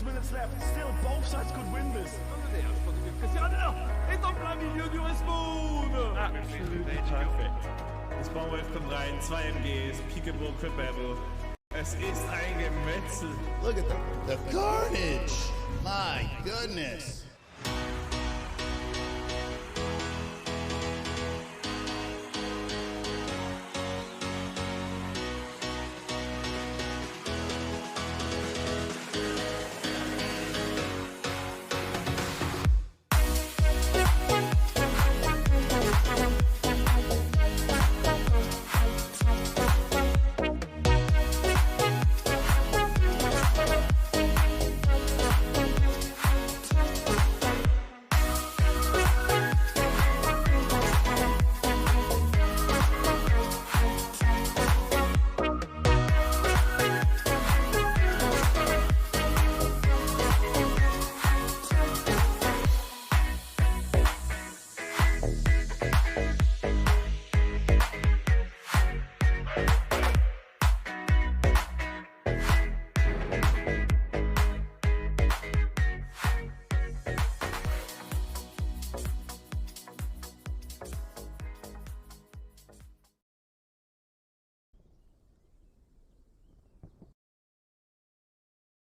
6 minutes left. Still, both sides could win this. Absolutely perfect. Das Baumwolf kommt rein, 2 MGs, Peekaboo, Crit Battle. Es ist ein Gemetzel. Look at the carnage. My goodness.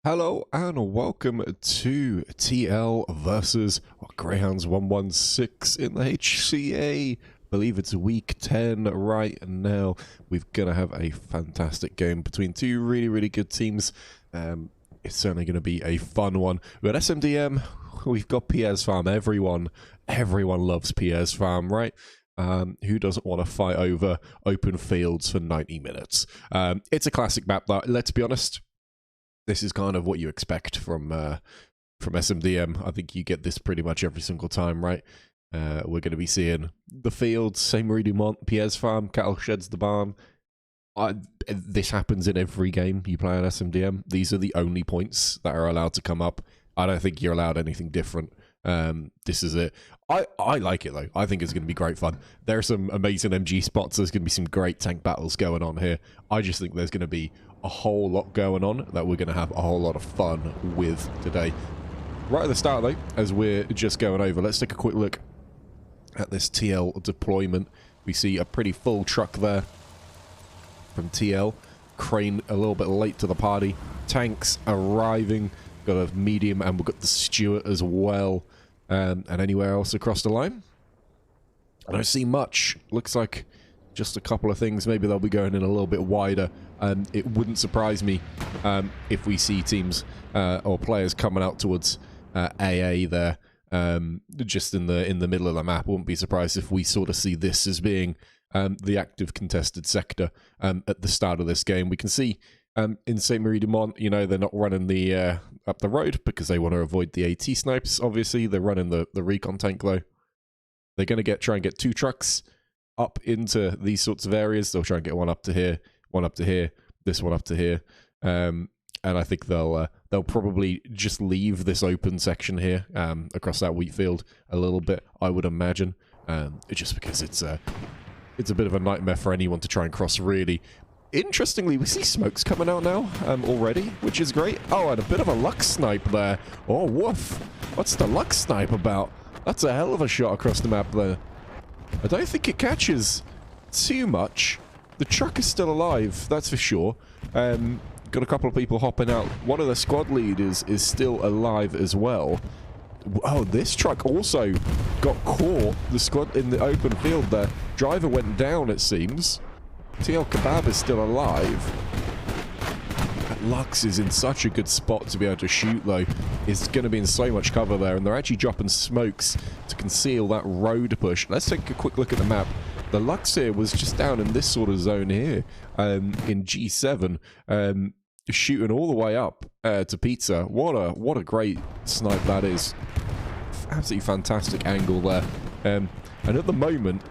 Hello and welcome to TL versus Greyhounds 116 in the HCA. I believe it's week 10 right now. We're going to have a fantastic game between two really good teams. It's certainly going to be a fun one. We've got SMDM, we've got Pierres Farm. Everyone loves Pierres Farm, right? Who doesn't want to fight over open fields for 90 minutes? It's a classic map that, let's be honest, this is kind of what you expect from SMDM. I think you get this pretty much every single time, right? We're going to be seeing the fields, same Marie Dumont, Pierres Farm, cattle sheds the barn. This happens in every game you play on SMDM. These are the only points that are allowed to come up. I don't think you're allowed anything different. This is it. I like it though. I think it's going to be great fun. There are some amazing MG spots. There's going to be some great tank battles going on here. I just think there's going to be a whole lot going on that we're going to have a whole lot of fun with today. Right at the start though, as we're just going over, let's take a quick look at this TL deployment. We see a pretty full truck there from TL. Crane a little bit late to the party. Tanks arriving. Got a medium and we've got the Stewart as well. And anywhere else across the line? I don't see much. Looks like just a couple of things. Maybe they'll be going in a little bit wider. It wouldn't surprise me if we see teams or players coming out towards AA there, just in the middle of the map. Wouldn't be surprised if we sort of see this as being the active contested sector at the start of this game. We can see in St. Marie Dumont, you know, they're not running the up the road because they want to avoid the AT snipes. Obviously, they're running the recon tank though. They're going to try and get 2 trucks up into these sorts of areas. They'll try and get one up to here, one up to here, this one up to here, and I think they'll probably just leave this open section here across that wheat field a little bit. I would imagine, just because it's a bit of a nightmare for anyone to try and cross. Really. Interestingly, we see smokes coming out now already, which is great. Oh, and a bit of a luck snipe there. Oh, woof. What's the luck snipe about? That's a hell of a shot across the map there. I don't think it catches too much. The truck is still alive, that's for sure. Got a couple of people hopping out. One of the squad leaders is still alive as well. Oh, this truck also got caught. The squad in the open field there. Driver went down, it seems. TL Kebab is still alive. Lux is in such a good spot to be able to shoot, though. It's going to be in so much cover there, and they're actually dropping smokes to conceal that road push. Let's take a quick look at the map. The Lux here was just down in this sort of zone here, in G7, shooting all the way up to Pizza. What a great snipe that is. Absolutely fantastic angle there. And at the moment,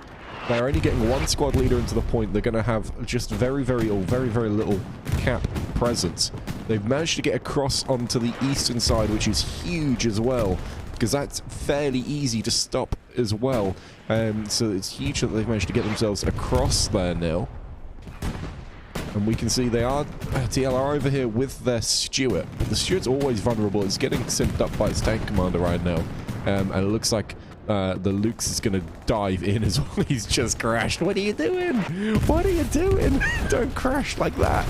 they're only getting 1 squad leader into the point. They're going to have just very little cap presence. They've managed to get across onto the eastern side, which is huge as well, because that's fairly easy to stop as well. So it's huge that they've managed to get themselves across there now. And we can see they are, TL are over here with their Stewart. But the Stewart's always vulnerable. It's getting simped up by its tank commander right now. And it looks like the Luke's is going to dive in as well. He's just crashed. What are you doing? What are you doing? Don't crash like that.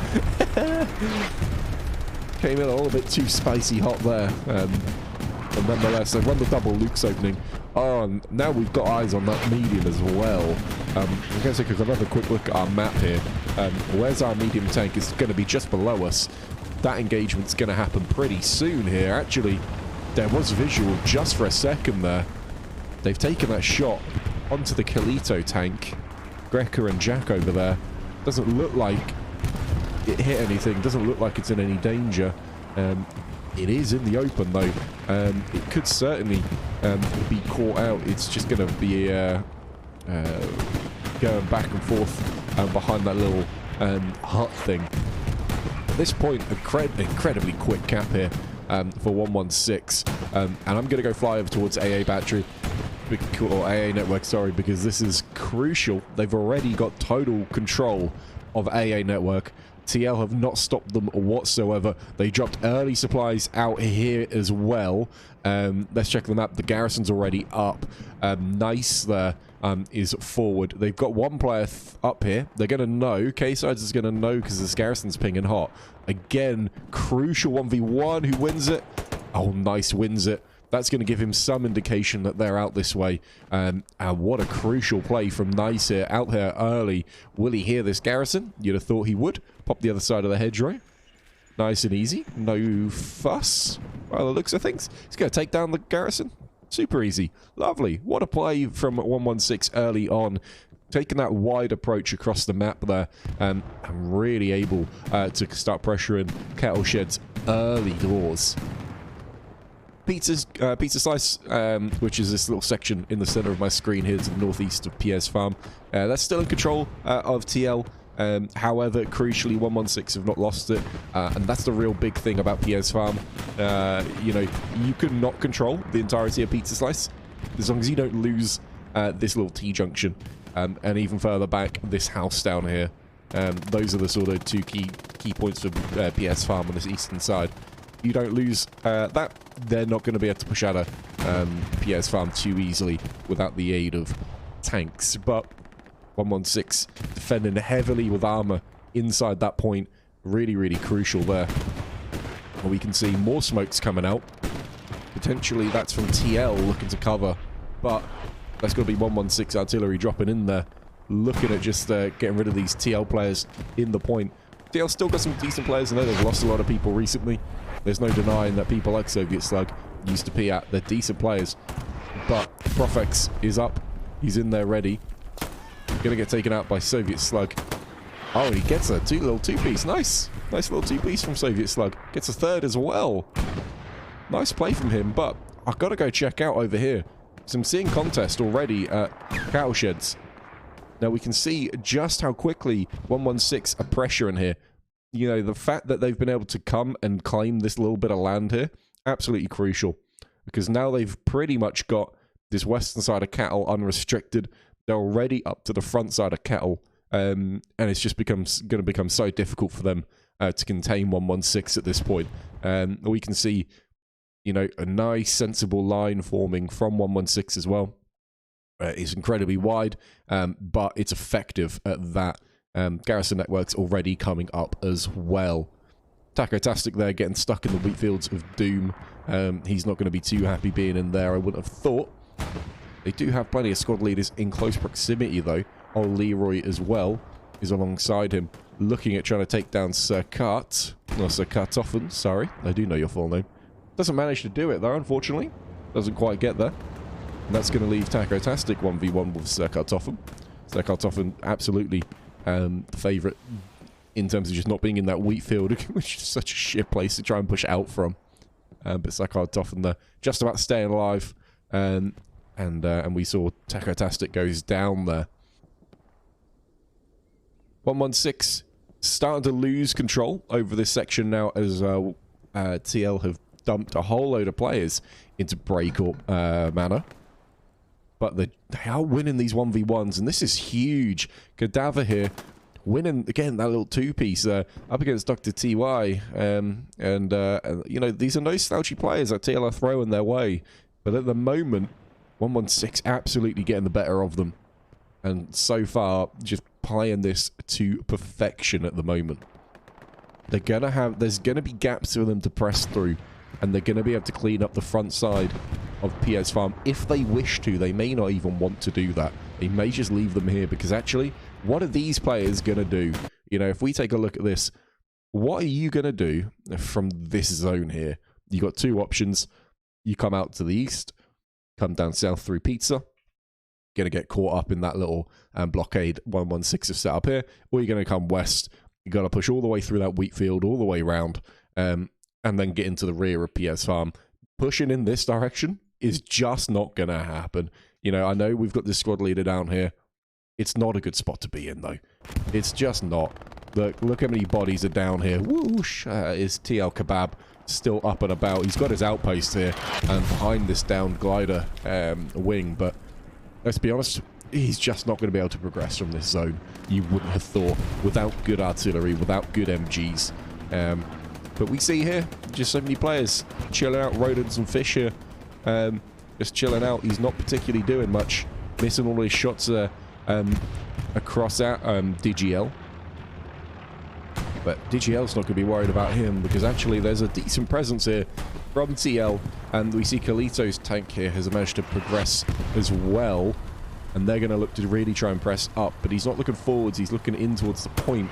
Came in a little bit too spicy hot there. But nonetheless, they've run the double Luke's opening. Oh, and now we've got eyes on that medium as well. I'm going to take another quick look at our map here. Where's our medium tank? It's going to be just below us. That engagement's going to happen pretty soon here. Actually, there was visual just for a second there. They've taken that shot onto the Kalito tank. Greca and Jack over there. Doesn't look like it hit anything. Doesn't look like it's in any danger. It is in the open, though. It could certainly be caught out. It's just going to be going back and forth behind that little hut thing. At this point, incredibly quick cap here for 116. And I'm going to go fly over towards AA battery. Or AA network, sorry, because this is crucial. They've already got total control of AA network. TL have not stopped them whatsoever. They dropped early supplies out here as well. Let's check the map. The garrison's already up. Nice there is forward. They've got one player up here. They're going to know. K-Sides is going to know because this garrison's pinging hot. Again, crucial 1v1. Who wins it? Oh, nice, wins it. That's going to give him some indication that they're out this way. And what a crucial play from Nice here. Out here early. Will he hear this garrison? You'd have thought he would. Pop the other side of the hedgerow. Nice and easy. No fuss. Well, the looks of things. He's going to take down the garrison. Super easy. Lovely. What a play from 116 early on. Taking that wide approach across the map there. And really able to start pressuring Kettle Shed's early doors. Pizza Slice, which is this little section in the center of my screen here to the northeast of Pierres Farm. That's still in control of TL. However, crucially, 116 have not lost it. And that's the real big thing about Pierres Farm. You know, you can not control the entirety of Pizza Slice as long as you don't lose this little T-junction. And even further back, this house down here. Those are the sort of two key points for Pierres Farm on this eastern side. You don't lose that, they're not going to be able to push out a Pierres Farm too easily without the aid of tanks. But 116 defending heavily with armor inside that point. Really, really crucial there. And we can see more smokes coming out. Potentially that's from TL looking to cover. But that's going to be 116 artillery dropping in there. Looking at just getting rid of these TL players in the point. TL still got some decent players. I know they've lost a lot of people recently. There's no denying that people like Soviet Slug used to be at. They're decent players. But Profex is up. He's in there ready. Gonna get taken out by Soviet Slug. Oh, and he gets a little two-piece. Nice. Nice little two-piece from Soviet Slug. Gets a third as well. Nice play from him, but I've got to go check out over here. So I'm seeing contest already at Cattle Sheds. Now we can see just how quickly 116 are pressuring here. You know, the fact that they've been able to come and claim this little bit of land here, absolutely crucial. Because now they've pretty much got this western side of Cattle unrestricted. They're already up to the front side of Kettle, and it's just going to become so difficult for them to contain 116 at this point. We can see, you know, a nice, sensible line forming from 116 as well. It's incredibly wide, but it's effective at that. Garrison network's already coming up as well. Taco-tastic there, getting stuck in the wheat fields of doom. He's not going to be too happy being in there, I wouldn't have thought. They do have plenty of squad leaders in close proximity, though. Old Leroy as well is alongside him, looking at trying to take down Sir Kart. Or Sir Kartoffen, sorry. I do know your full name. Doesn't manage to do it, though, unfortunately. Doesn't quite get there. And that's going to leave Taco-tastic 1v1 with Sir Kartoffen. Sir Kartoffen, absolutely the favourite in terms of just not being in that wheat field, which is such a shit place to try and push out from. But Sir Kartoffen there, just about staying alive. And we saw Taco-tastic goes down there. 116 starting to lose control over this section now as TL have dumped a whole load of players into break-up manner. But they are winning these 1v1s, and this is huge. Cadaver here winning, again, that little two-piece up against Dr. TY. You know, these are no slouchy players that TL are throwing their way. But at the moment, 116 absolutely getting the better of them. And so far, just playing this to perfection at the moment. They're gonna have, there's gonna be gaps for them to press through. And they're gonna be able to clean up the front side of Pierres Farm if they wish to. They may not even want to do that. They may just leave them here because actually, what are these players going to do? You know, if we take a look at this, what are you going to do from this zone here? You got two options. You come out to the east, come down south through Pizza. Going to get caught up in that little blockade 116 set up here. Or you're going to come west. You got to push all the way through that wheat field, all the way around, and then get into the rear of Pierres Farm. Pushing in this direction is just not going to happen. You know, I know we've got this squad leader down here. It's not a good spot to be in, though. It's just not. Look how many bodies are down here. Whoosh! Is TL Kebab still up and about? He's got his outpost here and behind this downed glider wing, but let's be honest, he's just not going to be able to progress from this zone. You wouldn't have thought, without good artillery, without good MGs. But we see here, just so many players chilling out, rodents and fish here. Just chilling out. He's not particularly doing much. Missing all his shots across at DGL. But DGL's not going to be worried about him because actually there's a decent presence here from TL. And we see Kalito's tank here has managed to progress as well. And they're going to look to really try and press up. But he's not looking forwards. He's looking in towards the point.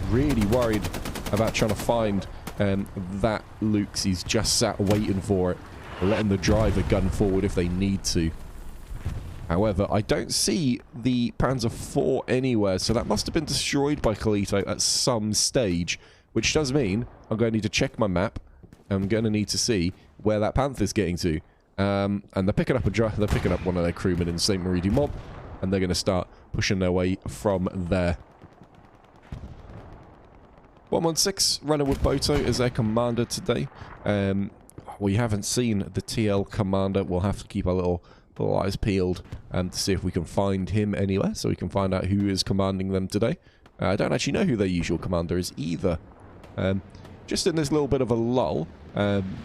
Really worried about trying to find that Luke's. He's just sat waiting for it. Letting the driver gun forward if they need to. However, I don't see the Panzer IV anywhere, so that must have been destroyed by Kalito at some stage, which does mean I'm going to need to check my map. I'm going to need to see where that Panther's getting to. And they're picking up they're picking up one of their crewmen in St. Marie du Mont, and they're going to start pushing their way from there. 116 running with Boto as their commander today. We haven't seen the TL commander. We'll have to keep our little eyes peeled to see if we can find him anywhere, so we can find out who is commanding them today. I don't actually know who their usual commander is either. Just in this little bit of a lull,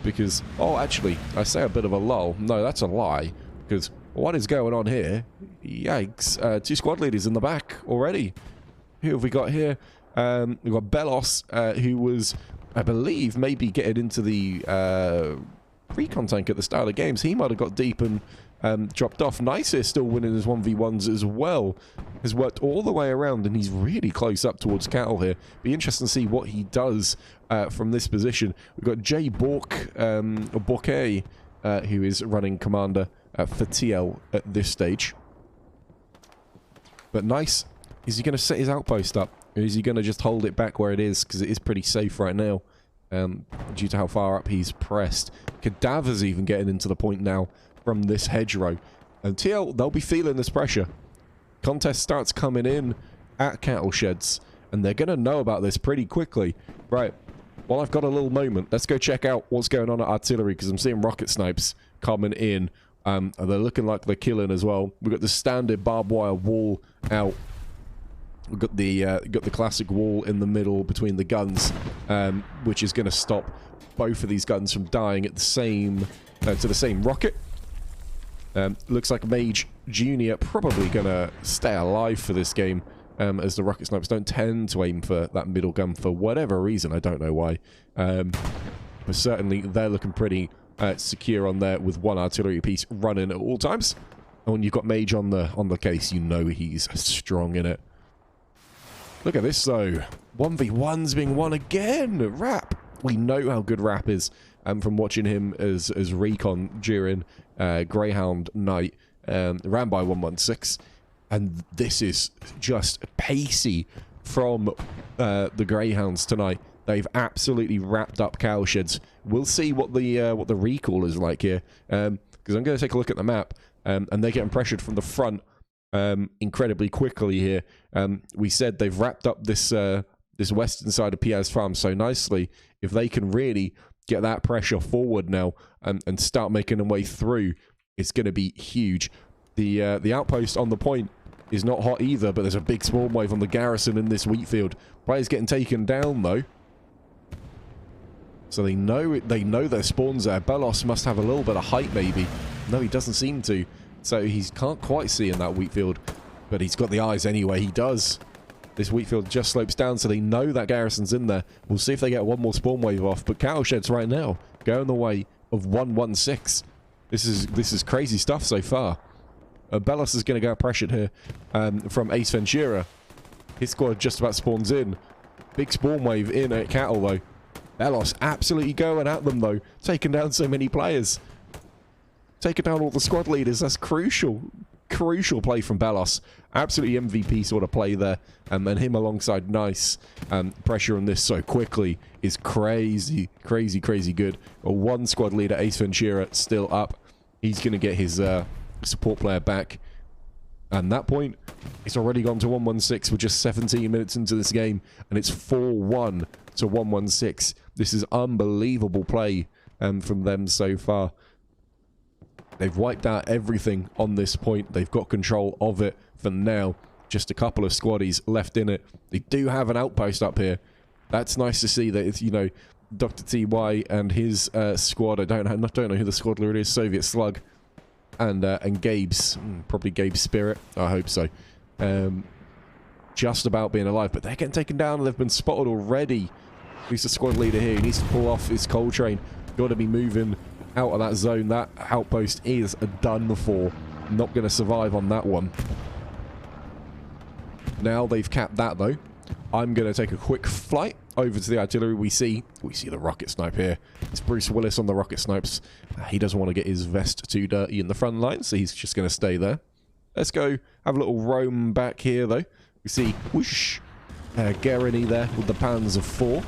because... Oh, actually, I say a bit of a lull. No, that's a lie, because what is going on here? Yikes. Two squad leaders in the back already. Who have we got here? We've got Belos, who was... I believe maybe getting into the recon tank at the start of the games. He might have got deep and dropped off. Nice here, still winning his 1v1s as well. Has worked all the way around and he's really close up towards Cattle here. Be interesting to see what he does from this position. We've got Jay Bork, or Borke, who is running commander for TL at this stage. But nice. Is he going to set his outpost up? Or is he going to just hold it back where it is? Because it is pretty safe right now. Due to how far up he's pressed. Cadaver's even getting into the point now from this hedgerow. And TL, they'll be feeling this pressure. Contest starts coming in at cattle sheds. And they're going to know about this pretty quickly. Right. Well, I've got a little moment. Let's go check out what's going on at artillery. Because I'm seeing rocket snipes coming in. And they're looking like they're killing as well. We've got the standard barbed wire wall out. We've got the classic wall in the middle between the guns, which is going to stop both of these guns from dying at the same to the same rocket. Looks like Mage Junior probably going to stay alive for this game, as the rocket snipers don't tend to aim for that middle gun for whatever reason. I don't know why, but certainly they're looking pretty secure on there with one artillery piece running at all times. And when you've got Mage on the case, you know he's strong in it. Look at this, though. 1v1's being won again. Rap. We know how good Rap is from watching him as recon during Greyhound night, ran by 116. And this is just pacey from the Greyhounds tonight. They've absolutely wrapped up cowsheds. We'll see what the recall is like here, because I'm going to take a look at the map, and they're getting pressured from the front. Incredibly quickly here. We said they've wrapped up this this western side of Pierres Farm so nicely. If they can really get that pressure forward now and start making their way through, it's going to be huge. The outpost on the point is not hot either, but there's a big spawn wave on the garrison in this wheat field. Players getting taken down, though. So they know their spawns there. Belos must have a little bit of height, maybe. No, he doesn't seem to. So he can't quite see in that wheat field. But he's got the eyes anyway. He does. This wheat field just slopes down, so they know that garrison's in there. We'll see if they get one more spawn wave off. But cattle sheds right now going the way of 116. This is crazy stuff so far. Belos is going to get pressured here from Ace Ventura. His squad just about spawns in. Big spawn wave in at cattle, though. Belos absolutely going at them, though. Taking down so many players. Taking down all the squad leaders. That's crucial. Crucial play from Belos. Absolutely MVP sort of play there. And him alongside Nice. Pressure on this so quickly is crazy, crazy, crazy good. One squad leader, Ace Ventura, still up. He's going to get his support player back. And that point, it's already gone to 116. We're just 17 minutes into this game. And it's 4-1 to 116. This is unbelievable play from them so far. They've wiped out everything on this point. They've got control of it for now. Just a couple of squaddies left in it. They do have an outpost up here. That's nice to see that it's, you know, Dr. TY and his squad. I don't know who the squad leader is. Soviet Slug and Gabe's, probably Gabe's Spirit. I hope so. Just about being alive, but they're getting taken down and they've been spotted already. Who's the squad leader here? He needs to pull off his coal train. Got to be moving out of that zone. That outpost is done for. Not going to survive on that one. Now they've capped that, though. I'm going to take a quick flight over to the artillery. We see the rocket snipe here. It's Bruce Willis on the rocket snipes. He doesn't want to get his vest too dirty in the front line, so he's just going to stay there. Let's go have a little roam back here, though. We see, whoosh, Guerini there with the Panzer IV.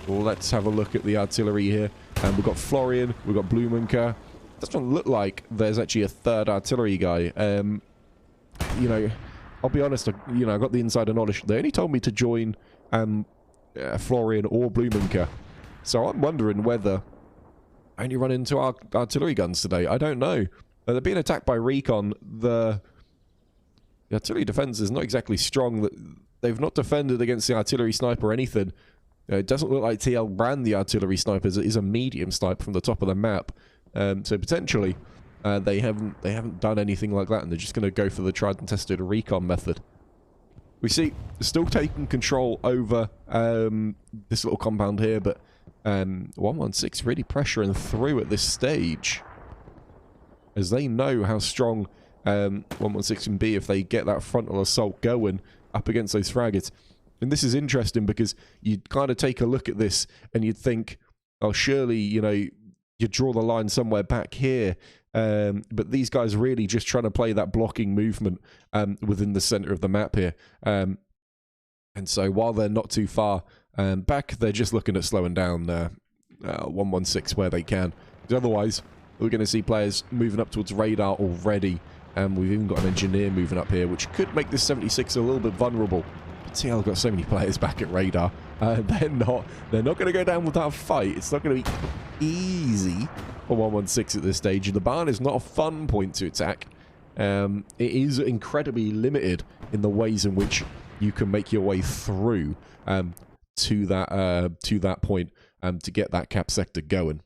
Well, let's have a look at the artillery here. And we've got Florian, we've got Blumenker. Doesn't look like there's actually a third artillery guy. You know, I'll be honest, you know, I got the insider knowledge. They only told me to join Florian or Blumenker. So I'm wondering whether I only run into our artillery guns today. I don't know. They're being attacked by recon. The artillery defense is not exactly strong. They've not defended against the artillery sniper or anything. It doesn't look like TL ran the artillery sniper. It is a medium sniper from the top of the map. So potentially they haven't done anything like that, and they're just going to go for the tried and tested recon method. We see still taking control over this little compound here, but 116 really pressuring through at this stage, as they know how strong 116 can be if they get that frontal assault going up against those fraggates. And this is interesting because you'd kind of take a look at this and you'd think, oh, surely, you know, you draw the line somewhere back here. But these guys really just trying to play that blocking movement within the center of the map here. And so while they're not too far back, they're just looking at slowing down 116 where they can. Because otherwise, we're going to see players moving up towards radar already. And we've even got an engineer moving up here, which could make this 76 a little bit vulnerable. TL got so many players back at radar. They're not going to go down without a fight. It's not going to be easy for 116 at this stage. The barn is not a fun point to attack. It is incredibly limited in the ways in which you can make your way through to that point to get that cap sector going.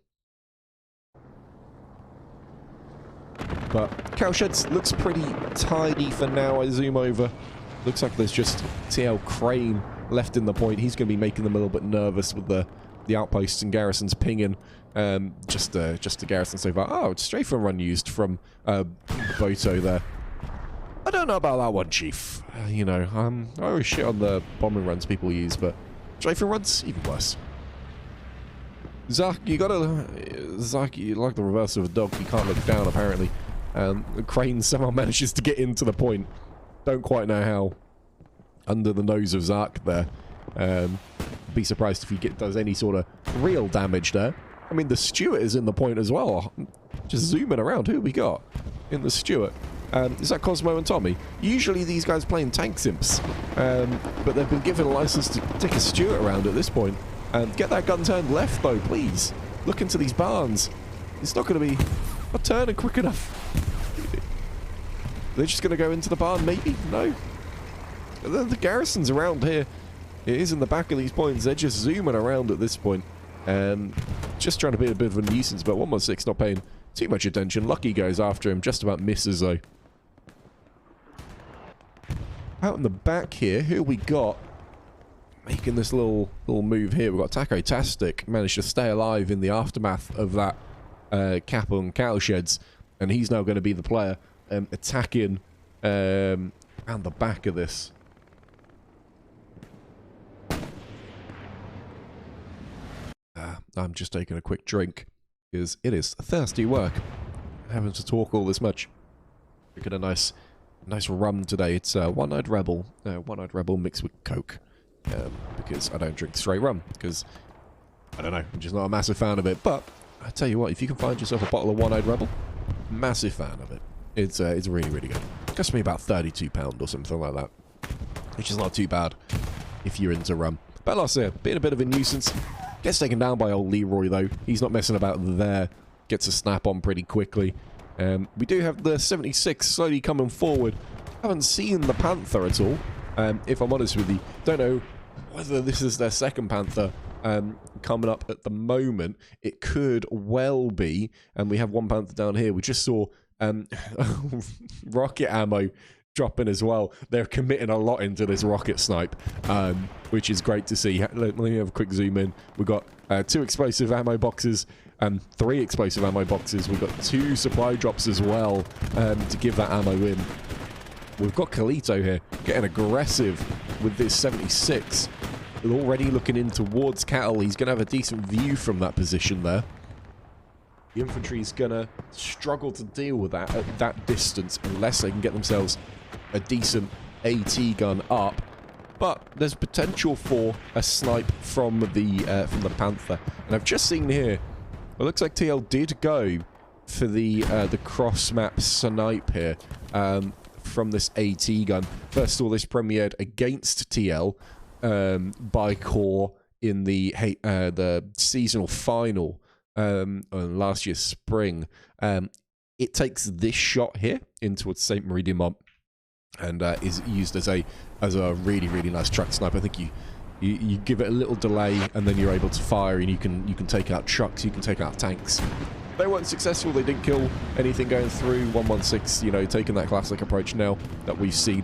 But Cowsheds looks pretty tidy for now. I zoom over. Looks like there's just TL Crane left in the point. He's going to be making them a little bit nervous with the outposts and garrisons pinging. Just the garrison so far. Oh, it's strafing run used from Boto there. I don't know about that one, Chief. You know, I always shit on the bombing runs people use, but strafing runs, even worse. Zark, you like the reverse of a dog. You can't look down, apparently. Crane somehow manages to get into the point. Don't quite know how. Under the nose of Zark there. Be surprised if he does any sort of real damage there. I mean, the Stewart is in the point as well. Just zooming around. Who we got in the Stewart? Is that Cosmo and Tommy? Usually these guys playing tank simps. But they've been given a license to take a Stewart around at this point. Get that gun turned left, though, please. Look into these barns. It's not going to be not turning quick enough. They're just going to go into the barn, maybe? No. The garrison's around here. It is in the back of these points. They're just zooming around at this point. Just trying to be a bit of a nuisance, but 116 not paying too much attention. Lucky goes after him, just about misses though. Out in the back here, who we got? Making this little move here. We've got Taco Tastic, managed to stay alive in the aftermath of that cap on cattle sheds, and he's now going to be the player attacking around the back of this. I'm just taking a quick drink because it is thirsty work. Having to talk all this much. Drinking a nice rum today. It's One-Eyed Rebel mixed with Coke. Because I don't drink straight rum. Because I don't know, I'm just not a massive fan of it. But I tell you what, if you can find yourself a bottle of One-Eyed Rebel, massive fan of it. It's really, really good. It cost me about £32 or something like that, which is not too bad if you're into rum. But last year, being a bit of a nuisance. Gets taken down by old Leroy, though. He's not messing about there. Gets a snap on pretty quickly. We do have the 76 slowly coming forward. Haven't seen the Panther at all, if I'm honest with you. Don't know whether this is their second Panther coming up at the moment. It could well be. And we have one Panther down here. We just saw rocket ammo dropping as well. They're committing a lot into this rocket snipe, which is great to see. Let me have a quick zoom in. We've got 2 explosive ammo boxes and 3 explosive ammo boxes. We've got 2 supply drops as well to give that ammo in. We've got Kalito here getting aggressive with this 76. Already looking in towards cattle. He's going to have a decent view from that position there. The infantry's going to struggle to deal with that at that distance unless they can get themselves a decent AT gun up. But there's potential for a snipe from the Panther. And I've just seen here, it looks like TL did go for the cross-map snipe here from this AT gun. First of all, this premiered against TL by Core in the seasonal final on last year's spring. It takes this shot here in towards St. Marie de Mont and is used as a really, really nice truck snipe. I think you give it a little delay and then you're able to fire, and you can take out trucks, you can take out tanks. They weren't successful. They didn't kill anything going through. 116, you know, taking that classic approach now that we've seen,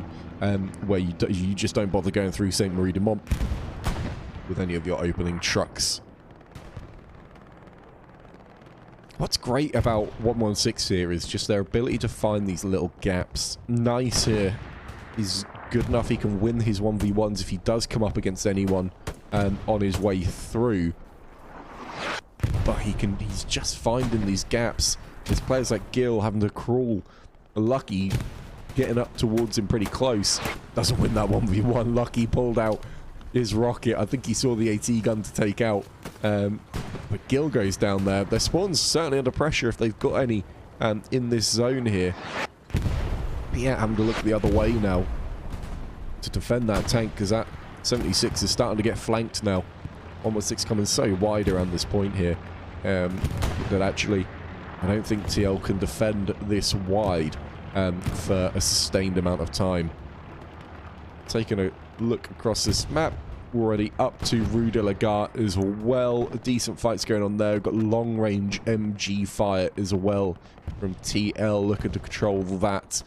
where you just don't bother going through St. Marie de Mont with any of your opening trucks. What's great about 116 here is just their ability to find these little gaps. Nice here. He's good enough. He can win his 1v1s if he does come up against anyone on his way through. But he's just finding these gaps. There's players like Gil having to crawl. Lucky getting up towards him pretty close. Doesn't win that 1v1. Lucky pulled out his rocket. I think he saw the AT gun to take out. But Gil goes down there. Their spawn's certainly under pressure if they've got any in this zone here. Pierres having to look the other way now to defend that tank, because that 76 is starting to get flanked now. 116 coming so wide around this point here that actually I don't think TL can defend this wide for a sustained amount of time. Taking a look across this map, already up to Rue de la Gare as well. Decent fights going on there. We've got long range MG fire as well from TL, looking to control that.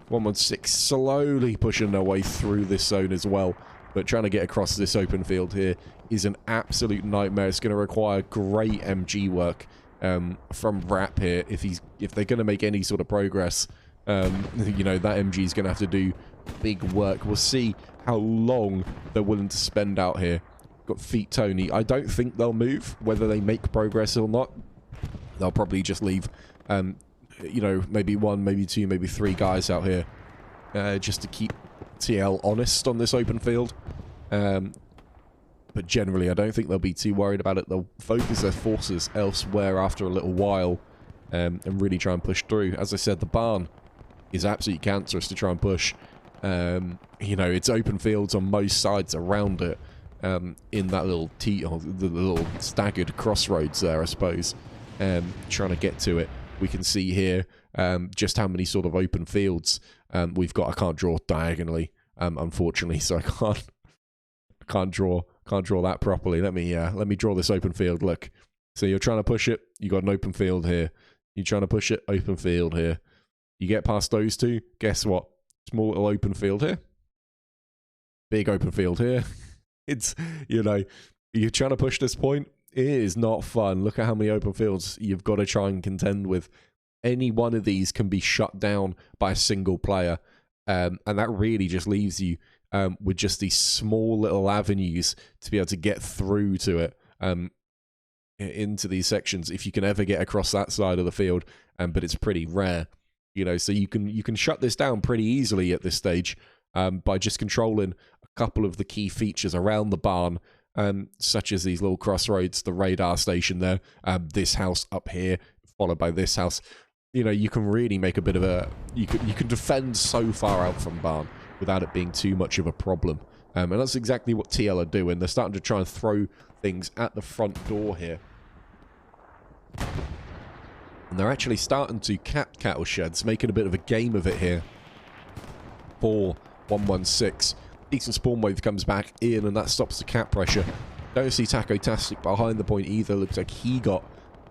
116 slowly pushing their way through this zone as well, but trying to get across this open field here is an absolute nightmare. It's going to require great MG work from Rap here if they're going to make any sort of progress. You know, that MG is going to have to do big work. We'll see how long they're willing to spend out here. Got Feet Tony. I don't think they'll move, whether they make progress or not. They'll probably just leave, you know, maybe 1, maybe 2, maybe 3 guys out here just to keep TL honest on this open field. But generally, I don't think they'll be too worried about it. They'll focus their forces elsewhere after a little while and really try and push through. As I said, the barn is absolutely cancerous to try and push. You know, it's open fields on most sides around it, in that little the little staggered crossroads there, I suppose. Trying to get to it. We can see here just how many sort of open fields we've got. I can't draw diagonally, unfortunately, so I can't draw that properly. Let me draw this open field. Look, so you're trying to push it, you got an open field here. You're trying to push it, open field here. You get past those two, guess what? Small little open field here. Big open field here. It's, you know, you're trying to push this point. It is not fun. Look at how many open fields you've got to try and contend with. Any one of these can be shut down by a single player. And that really just leaves you with just these small little avenues to be able to get through to it. Into these sections, if you can ever get across that side of the field, but it's pretty rare, you know. So you can shut this down pretty easily at this stage by just controlling a couple of the key features around the barn, such as these little crossroads, the radar station there, this house up here, followed by this house. You know, you can really make a bit of a you can defend so far out from barn without it being too much of a problem, and that's exactly what TL are doing. They're starting to try and throw things at the front door here. And they're actually starting to cap cattle sheds, making a bit of a game of it here for 116. Decent spawn wave comes back in, and that stops the cap pressure. Don't see Taco-tastic behind the point either. Looks like he got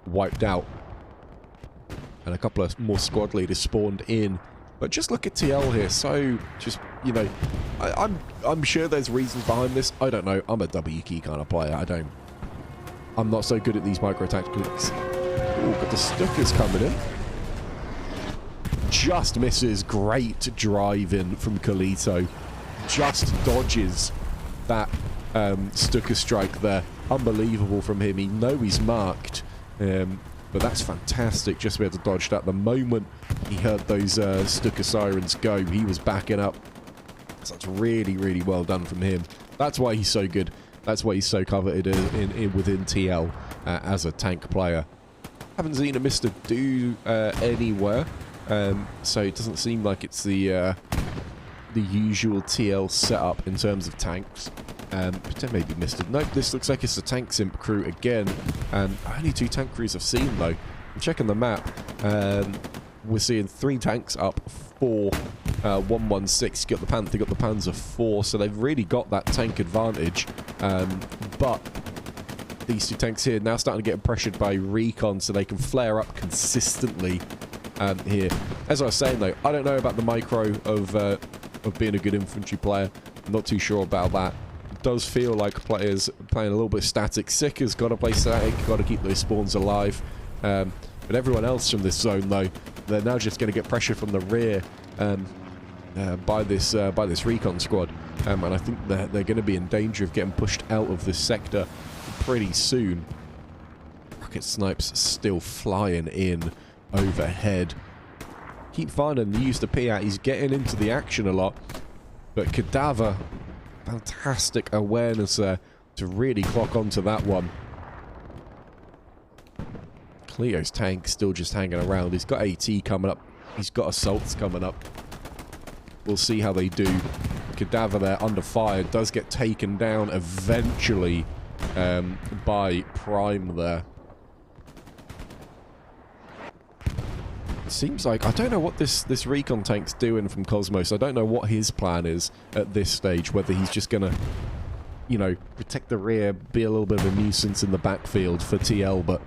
wiped out. And a couple of more squad leaders spawned in. But just look at TL here. So, just, you know, I'm sure there's reasons behind this. I don't know. I'm a W key kind of player. I'm not so good at these micro tactics. Ooh, got the Stuckers coming in. Just misses. Great driving from Kalito. Just dodges that Stucker strike there. Unbelievable from him. He knows he's marked. But that's fantastic just to be able to dodge that. The moment he heard those Stucker sirens go, he was backing up. So that's really, really well done from him. That's why he's so good. That's why he's so coveted within TL as a tank player. Haven't seen a Mr. Do anywhere, so it doesn't seem like it's the usual TL setup in terms of tanks. Pretend maybe Mr. Nope, this looks like it's a tank simp crew again. Only 2 tank crews I've seen though. I'm checking the map. We're seeing 3 tanks up, 4 116. Got the Panther, got the Panzer 4, so they've really got that tank advantage. But these 2 tanks here now starting to get pressured by recon, so they can flare up consistently here. As I was saying though, I don't know about the micro of being a good infantry player. I'm not too sure about that. It does feel like players playing a little bit static. Sicker's got to play static, got to keep those spawns alive. But everyone else from this zone though, they're now just going to get pressure from the rear by this recon squad, and I think they're going to be in danger of getting pushed out of this sector pretty soon. Rocket snipes still flying in overhead. Keep finding the use to P at. He's getting into the action a lot, but Cadaver, fantastic awareness there to really clock onto that one. Cleo's tank still just hanging around. He's got AT coming up. He's got assaults coming up. We'll see how they do. Cadaver there under fire. Does get taken down eventually by Prime there. It seems like, I don't know what this recon tank's doing from Cosmos. I don't know what his plan is at this stage. Whether he's just going to, you know, protect the rear, be a little bit of a nuisance in the backfield for TL, but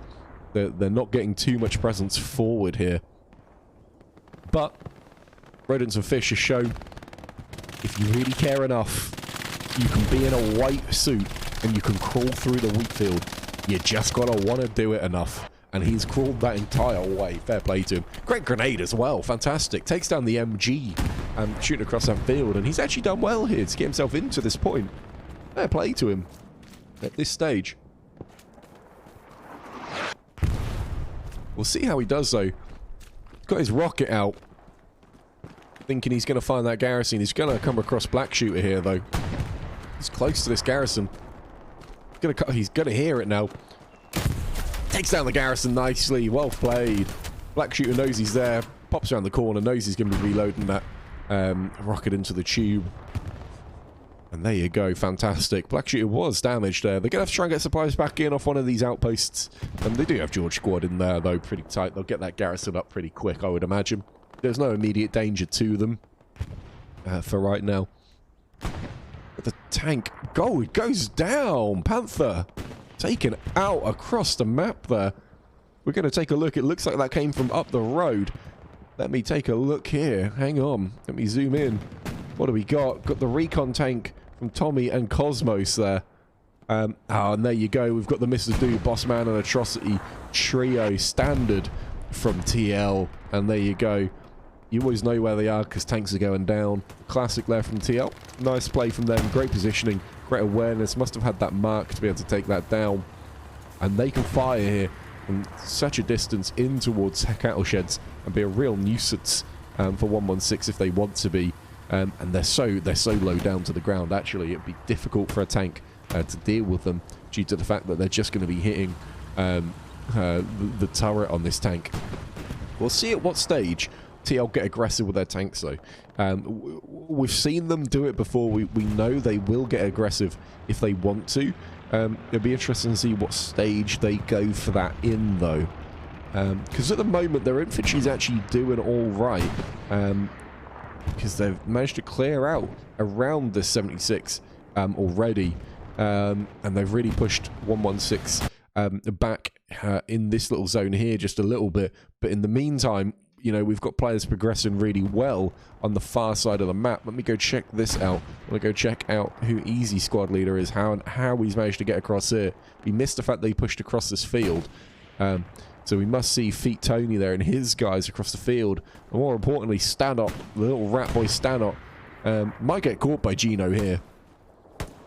they're not getting too much presence forward here. But Rodents and Fish has shown, if you really care enough, you can be in a white suit and you can crawl through the wheat field. You just gotta want to do it enough. And he's crawled that entire way. Fair play to him. Great grenade as well. Fantastic. Takes down the MG and shooting across that field. And he's actually done well here to get himself into this point. Fair play to him at this stage. We'll see how he does though. He's got his rocket out, thinking he's going to find that garrison. He's going to come across Black Shooter here though. He's close to this garrison. He's going to hear it now. Takes down the garrison nicely. Well played. Black Shooter knows he's there. Pops around the corner. Knows he's going to be reloading that rocket into the tube. And And there you go, fantastic. Black Shooter was damaged there. They're going to have to try and get supplies back in off one of these outposts. And they do have George Squad in there, though, pretty tight. They'll get that garrison up pretty quick, I would imagine. There's no immediate danger to them for right now. But the tank, it goes down. Panther taken out across the map there. We're going to take a look. It looks like that came from up the road. Let me take a look here. Hang on. Let me zoom in. What do we got? Got the recon tank from Tommy and Cosmos there. And there you go. We've got the Mr. Do, Bossman, and Atrocity trio standard from TL. And there you go. You always know where they are because tanks are going down. Classic there from TL. Nice play from them. Great positioning. Great awareness. Must have had that mark to be able to take that down. And they can fire here from such a distance in towards cattle sheds and be a real nuisance for 116 if they want to be. And they're so low down to the ground. Actually, it'd be difficult for a tank to deal with them due to the fact that they're just going to be hitting the turret on this tank. We'll see at what stage TL get aggressive with their tanks, though. We've seen them do it before. We know they will get aggressive if they want to. It'll be interesting to see what stage they go for that in, though. Because at the moment, their infantry's actually doing all right. Because they've managed to clear out around the 76 already. And they've really pushed 116 back in this little zone here just a little bit. But in the meantime, you know, we've got players progressing really well on the far side of the map. Let me go check this out. I want to go check out who Easy Squad Leader is, how he's managed to get across here. We missed the fact that he pushed across this field. So we must see Feet Tony there and his guys across the field. And more importantly, Stanop, the little rat boy Stanop, might get caught by Gino here.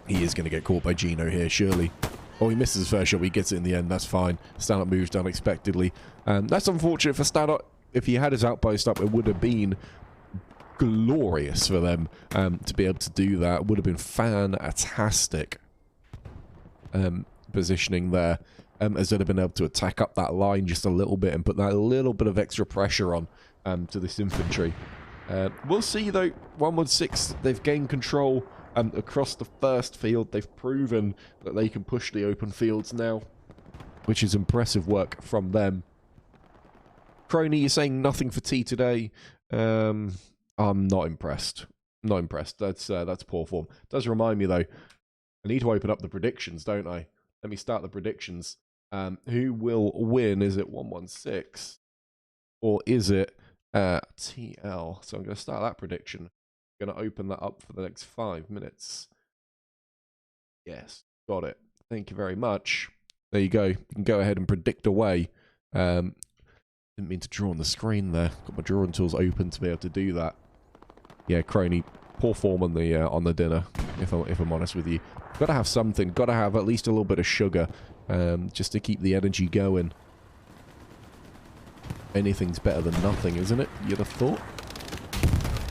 He is going to get caught by Gino here, surely. Oh, he misses his first shot, but he gets it in the end. That's fine. Stanop moves unexpectedly. That's unfortunate for Stanop. If he had his outpost up, it would have been glorious for them to be able to do that. It would have been fantastic positioning there, as they'd have been able to attack up that line just a little bit and put that little bit of extra pressure on to this infantry. We'll see, though. 116, they've gained control across the first field. They've proven that they can push the open fields now, which is impressive work from them. Crony, you're saying nothing for T today. I'm not impressed. Not impressed. That's poor form. Does remind me, though, I need to open up the predictions, don't I? Let me start the predictions. Who will win? Is it 116? Or is it TL? So I'm going to start that prediction. I'm going to open that up for the next 5 minutes. Yes, got it. Thank you very much. There you go. You can go ahead and predict away. Didn't mean to draw on the screen there. Got my drawing tools open to be able to do that. Yeah, Crony, poor form on the dinner, if I'm honest with you. Got to have something. Got to have at least a little bit of sugar, just to keep the energy going. Anything's better than nothing, isn't it? You'd have thought.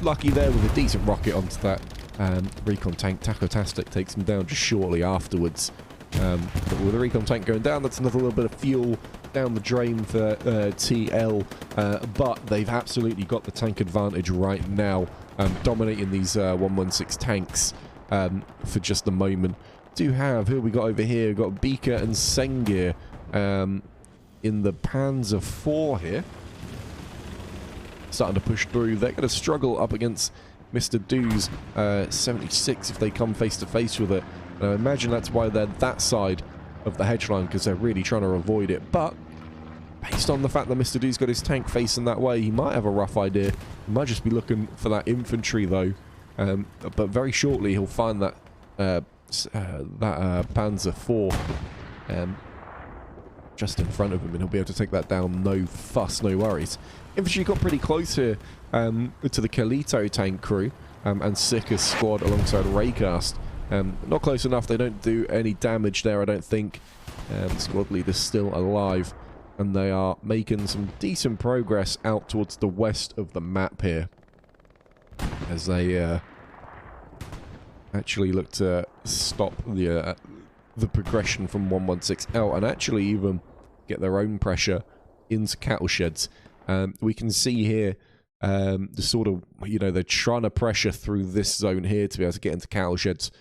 Lucky there with a decent rocket onto that recon tank. Tacotastic takes him down just shortly afterwards. But with the recon tank going down, that's another little bit of fuel down the drain for TL. But they've absolutely got the tank advantage right now, dominating these 116 tanks for just the moment. Do have, who we got over here? We've got Beaker and Sengir in the Panzer IV here. Starting to push through. They're going to struggle up against Mr. Do's 76 if they come face to face with it. And I imagine that's why they're that side of the hedge line, because they're really trying to avoid it. But based on the fact that Mr. Do's got his tank facing that way, he might have a rough idea. He might just be looking for that infantry, though. But very shortly, he'll find that Panzer IV just in front of him, and he'll be able to take that down. No fuss, no worries. Infantry got pretty close here to the Kalito tank crew and Sika's squad alongside Raycast. Not close enough. They don't do any damage there, I don't think. The squad leader's still alive, and they are making some decent progress out towards the west of the map here, as they actually look to stop the progression from 116 out, and actually even get their own pressure into cattle sheds. We can see here the sort of, you know, they're trying to pressure through this zone here to be able to get into cattle sheds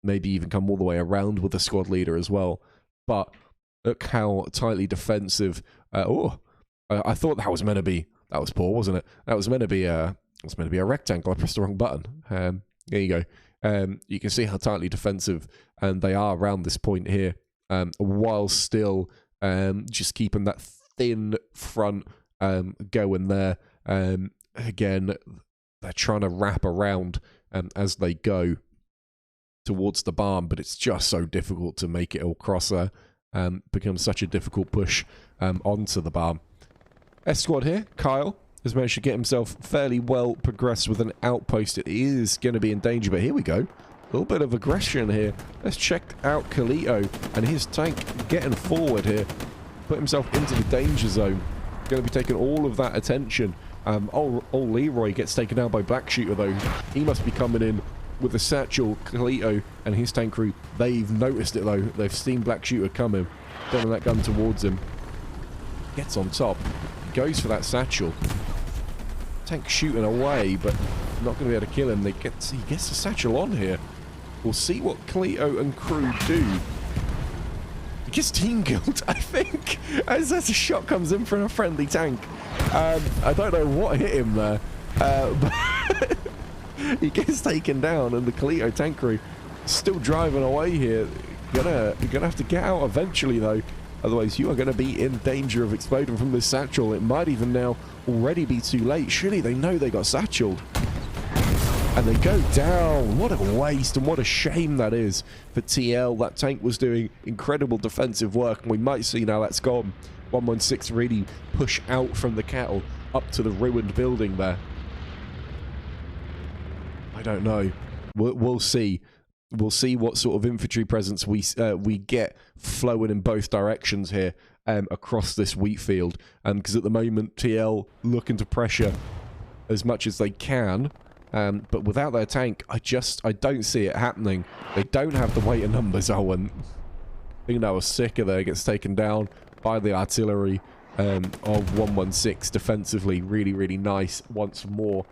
maybe even come all the way around with the squad leader as well. But look how tightly defensive. I thought that was meant to be. That was poor, wasn't it? That was meant to be a. It was meant to be a rectangle. I pressed the wrong button. There you go. You can see how tightly defensive and they are around this point here, while still just keeping that thin front going there. Again, they're trying to wrap around as they go towards the barn, but it's just so difficult to make it all cross there. Becomes such a difficult push onto the barn. S squad here, Kyle, has managed to get himself fairly well progressed with an outpost. It is going to be in danger, but here we go. A little bit of aggression here. Let's check out Kalito and his tank getting forward here. Put himself into the danger zone. Going to be taking all of that attention. Old Leroy gets taken down by Black Shooter, though. He must be coming in with the satchel. Kalito and his tank crew, they've noticed it, though. They've seen Black Shooter coming. Turning that gun towards him. Gets on top. Goes for that satchel. Tank shooting away, but not going to be able to kill him. He gets the satchel on here. We'll see what Kalito and crew do. He gets team killed, I think, as a shot comes in from a friendly tank. I don't know what hit him there, but he gets taken down, and the Kalito tank crew still driving away here. You're gonna have to get out eventually, though. Otherwise, you are going to be in danger of exploding from this satchel. It might even now already be too late. Surely they know they got satcheled. And they go down. What a waste and what a shame that is for TL. That tank was doing incredible defensive work, and we might see now that's gone. 116 really push out from the cattle up to the ruined building there. I don't know. We'll see. We'll see what sort of infantry presence we get flowing in both directions here across this wheat field. Because at the moment, TL looking to pressure as much as they can. But without their tank, I don't see it happening. They don't have the weight of numbers, Owen. I think that was Sicker there. Gets taken down by the artillery of 116 defensively. Really, really nice once more.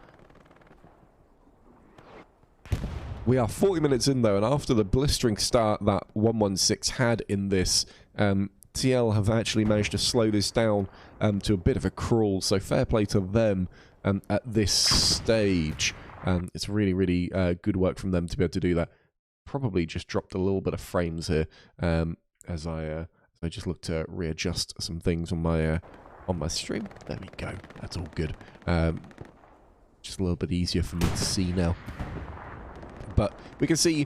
We are 40 minutes in, though, and after the blistering start that 116 had in this, TL have actually managed to slow this down to a bit of a crawl, so fair play to them at this stage. It's really, really good work from them to be able to do that. Probably just dropped a little bit of frames here as I just look to readjust some things on my stream. There we go. That's all good. Just a little bit easier for me to see now. But we can see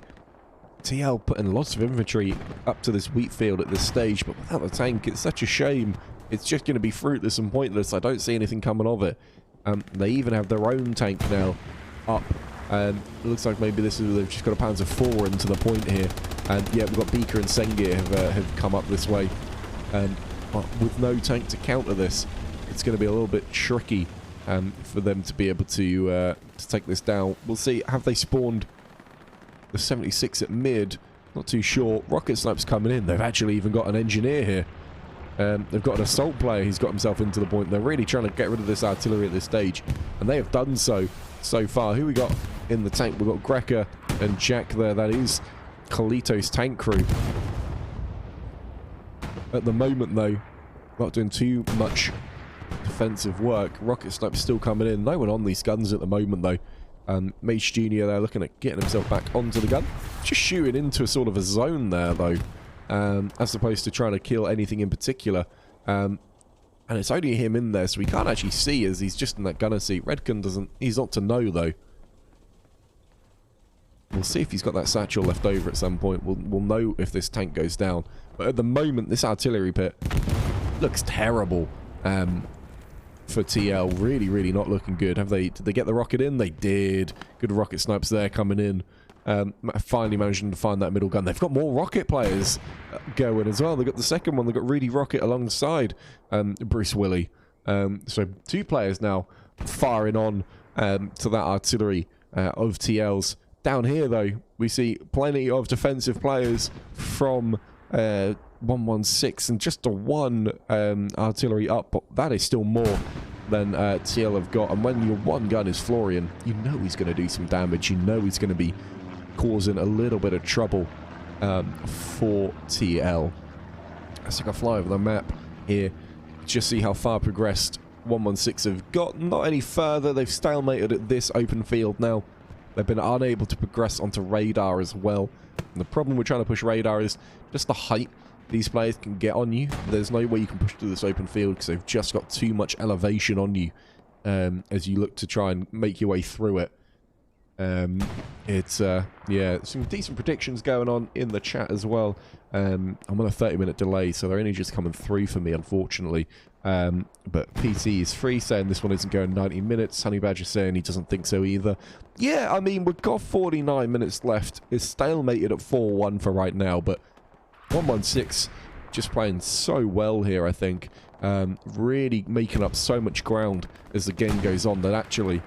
TL putting lots of infantry up to this wheat field at this stage, but without the tank, it's such a shame. It's just going to be fruitless and pointless. I don't see anything coming of it. They even have their own tank now up. It looks like maybe they've just got a Panzer IV into the point here. And yeah, we've got Beaker and Sengir have come up this way. But with no tank to counter this, it's going to be a little bit tricky for them to be able to take this down. We'll see. Have they spawned the 76 at mid? Not too sure. Rocket Snipe's coming in. They've actually even got an engineer here. They've got an assault player. He's got himself into the point. They're really trying to get rid of this artillery at this stage, and they have done so far. Who we got in the tank? We've got Greca and Jack there. That is Kalito's tank crew. At the moment, though, not doing too much defensive work. Rocket Snipe's still coming in. No one on these guns at the moment, though. Mage Jr. there looking at getting himself back onto the gun. Just shooting into a sort of a zone there, though. As opposed to trying to kill anything in particular. And it's only him in there, so we can't actually see as he's just in that gunner seat. Redgun doesn't... He's not to know, though. We'll see if he's got that satchel left over at some point. We'll know if this tank goes down. But at the moment, this artillery pit looks terrible for TL. Really, really not looking good. Did they get the rocket in? They did. Good rocket snipes there coming in. Finally managing to find that middle gun. They've got more rocket players going as well. They've got the second one. They've got Rudy Rocket alongside Bruce Willie. So 2 players now firing on to that artillery of TL's. Down here, though, we see plenty of defensive players from 116 and just the one artillery up, but that is still more than TL have got. And when your one gun is Florian, you know he's going to do some damage. You know he's going to be causing a little bit of trouble for TL. Let's take a fly over the map here. Just see how far progressed 116 have got. Not any further. They've stalemated at this open field now. They've been unable to progress onto radar as well. And the problem with trying to push radar is just the height these players can get on you. There's no way you can push through this open field because they've just got too much elevation on you as you look to try and make your way through it. Yeah, some decent predictions going on in the chat as well. I'm on a 30-minute delay, so they're only just coming through for me, unfortunately. But PT is free, saying this one isn't going 90 minutes. Honey Badger saying he doesn't think so either. Yeah, I mean, we've got 49 minutes left. It's stalemated at 4-1 for right now, but 116 just playing so well here, I think. Really making up so much ground as the game goes on that actually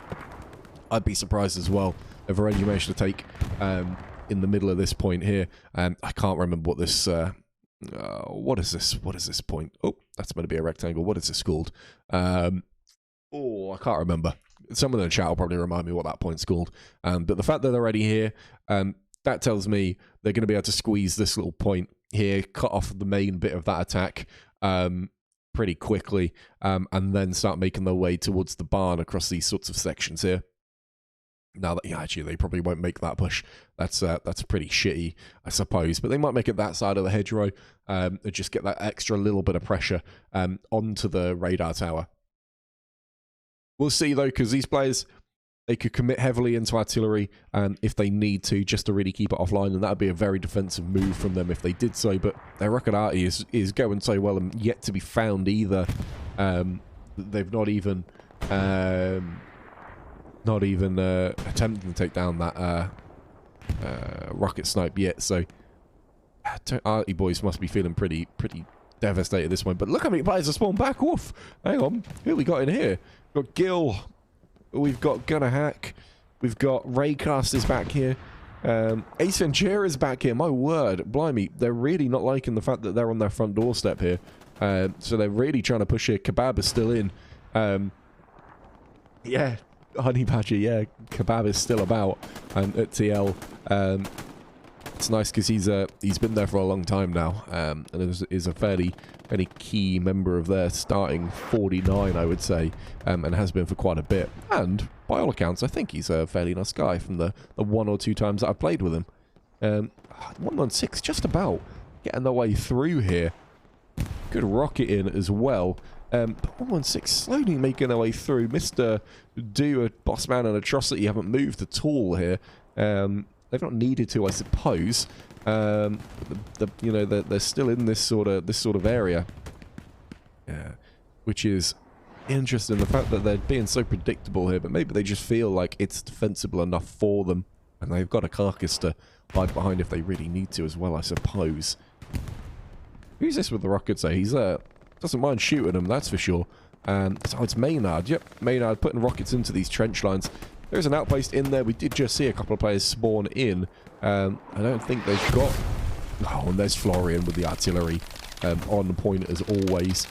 I'd be surprised as well. They've already managed to take in the middle of this point here. I can't remember what this... what is this? What is this point? Oh, that's going to be a rectangle. What is this called? Oh, I can't remember. Someone in the chat will probably remind me what that point's called. But the fact that they're already here, that tells me they're going to be able to squeeze this little point here, cut off the main bit of that attack pretty quickly, and then start making their way towards the barn across these sorts of sections here. Now that, yeah, actually, they probably won't make that push. That's pretty shitty, I suppose. But they might make it that side of the hedgerow and just get that extra little bit of pressure onto the radar tower. We'll see, though, because these players, they could commit heavily into artillery if they need to, just to really keep it offline. And that would be a very defensive move from them if they did so. But their rocket arty is going so well and yet to be found either. They've not even... attempting to take down that rocket snipe yet, so Arty boys must be feeling pretty devastated at this point. But look how many players have spawned back off. Hang on, who we got in here? We've got Gil, we've got Gunner Hack, we've got Raycasters back here, Ace Ventura is back here. My word, blimey, they're really not liking the fact that they're on their front doorstep here, so they're really trying to push here. Kebab is still in. Yeah, Honey Badger, yeah, Kebab is still about at TL. It's nice because he's been there for a long time now, and is a fairly key member of their starting 49, I would say, and has been for quite a bit. And by all accounts, I think he's a fairly nice guy from the one or two times that I've played with him. 116 just about getting their way through here. Good rocket in as well. But 116 slowly making their way through. Mr. Do a boss man and atrocity haven't moved at all here. They've not needed to, I suppose. You know, they're still in this sort of area, which is interesting. The fact that they're being so predictable here, but maybe they just feel like it's defensible enough for them, and they've got a carcass to hide behind if they really need to as well, I suppose. Who's this with the rockets? So he's doesn't mind shooting them, that's for sure. So it's Maynard. Yep, Maynard putting rockets into these trench lines. There's an outpost in there. We did just see a couple of players spawn in. I don't think they've got... Oh, and there's Florian with the artillery on point as always.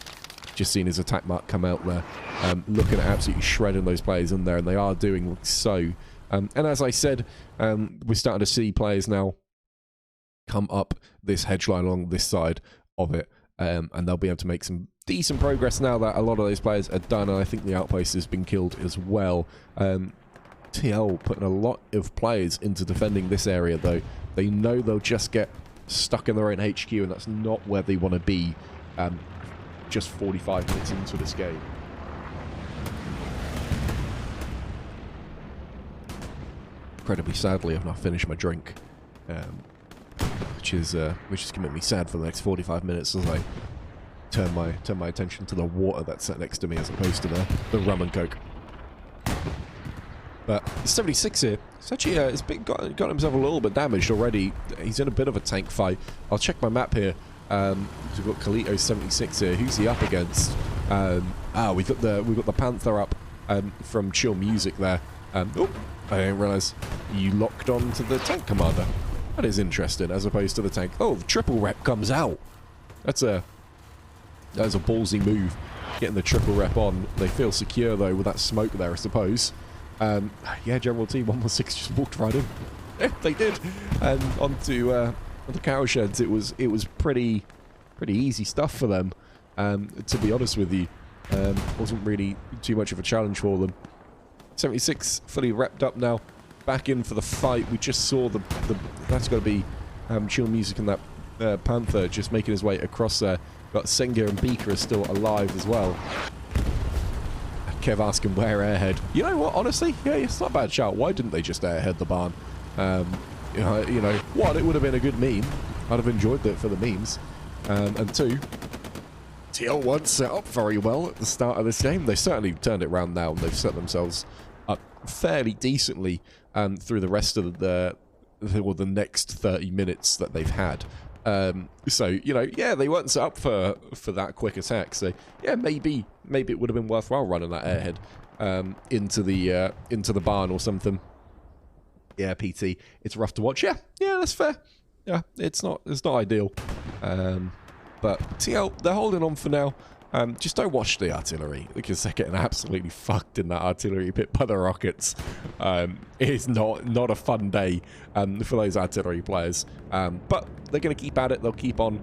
Just seen his attack mark come out there. Looking at absolutely shredding those players in there, and they are doing so. And as I said, we're starting to see players now come up this hedge line along this side of it. And they'll be able to make some decent progress now that a lot of those players are done, and I think the outpost has been killed as well. TL putting a lot of players into defending this area, though. They know they'll just get stuck in their own HQ, and that's not where they want to be just 45 minutes into this game. Incredibly sadly, I've not finished my drink. Which is gonna make me sad for the next 45 minutes as I turn my attention to the water that's sat next to me as opposed to the rum and coke. But 76 here, it's actually got himself a little bit damaged already. He's in a bit of a tank fight. I'll check my map here. We've got Kalito 76 here. Who's he up against? We've got the Panther up from Chill Music there. Oh, I didn't realise you locked on to the tank commander. That is interesting, as opposed to the tank. Oh, the triple rep comes out. That's a ballsy move, getting the triple rep on. They feel secure, though, with that smoke there, I suppose. Yeah, General T, 116 just walked right in. They did. And onto the cow sheds, it was pretty easy stuff for them. To be honest with you, wasn't really too much of a challenge for them. 76 fully wrapped up now, back in for the fight. We just saw the that's got to be chill music and that Panther just making his way across there. Got Senga and Beaker are still alive as well. Kev asking where Airhead. You know what? Honestly, yeah, it's not a bad shout. Why didn't they just Airhead the barn? You know, one, it would have been a good meme. I'd have enjoyed it for the memes. And two, TL1 set up very well at the start of this game. They certainly turned it around now, and they've set themselves up fairly decently through the rest of the next 30 minutes that they've had. So, you know, yeah, they weren't set up for that quick attack. So, yeah, maybe it would have been worthwhile running that Airhead into the barn or something. Yeah, PT, it's rough to watch. Yeah, that's fair. Yeah, it's not ideal. But TL, they're holding on for now. Just don't watch the artillery, because they're getting absolutely fucked in that artillery pit by the rockets. It's not a fun day for those artillery players. But they're going to keep at it. They'll keep on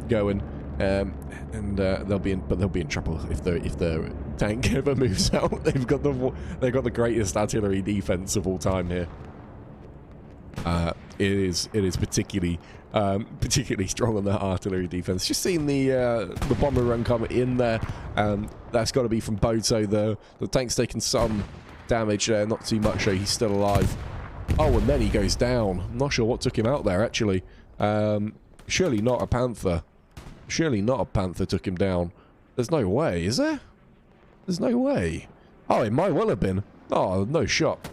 going, and they'll be in trouble if the tank ever moves out. They've got the greatest artillery defense of all time here. It is particularly strong on that artillery defense. Just seeing the bomber run come in there. That's got to be from Boto. The tank's taken some damage there, not too much. He's still alive. Oh, and then he goes down. I'm not sure what took him out there, actually. Surely not a Panther. Surely not a Panther took him down. There's no way, is there? There's no way. Oh, it might well have been. Oh, no shot.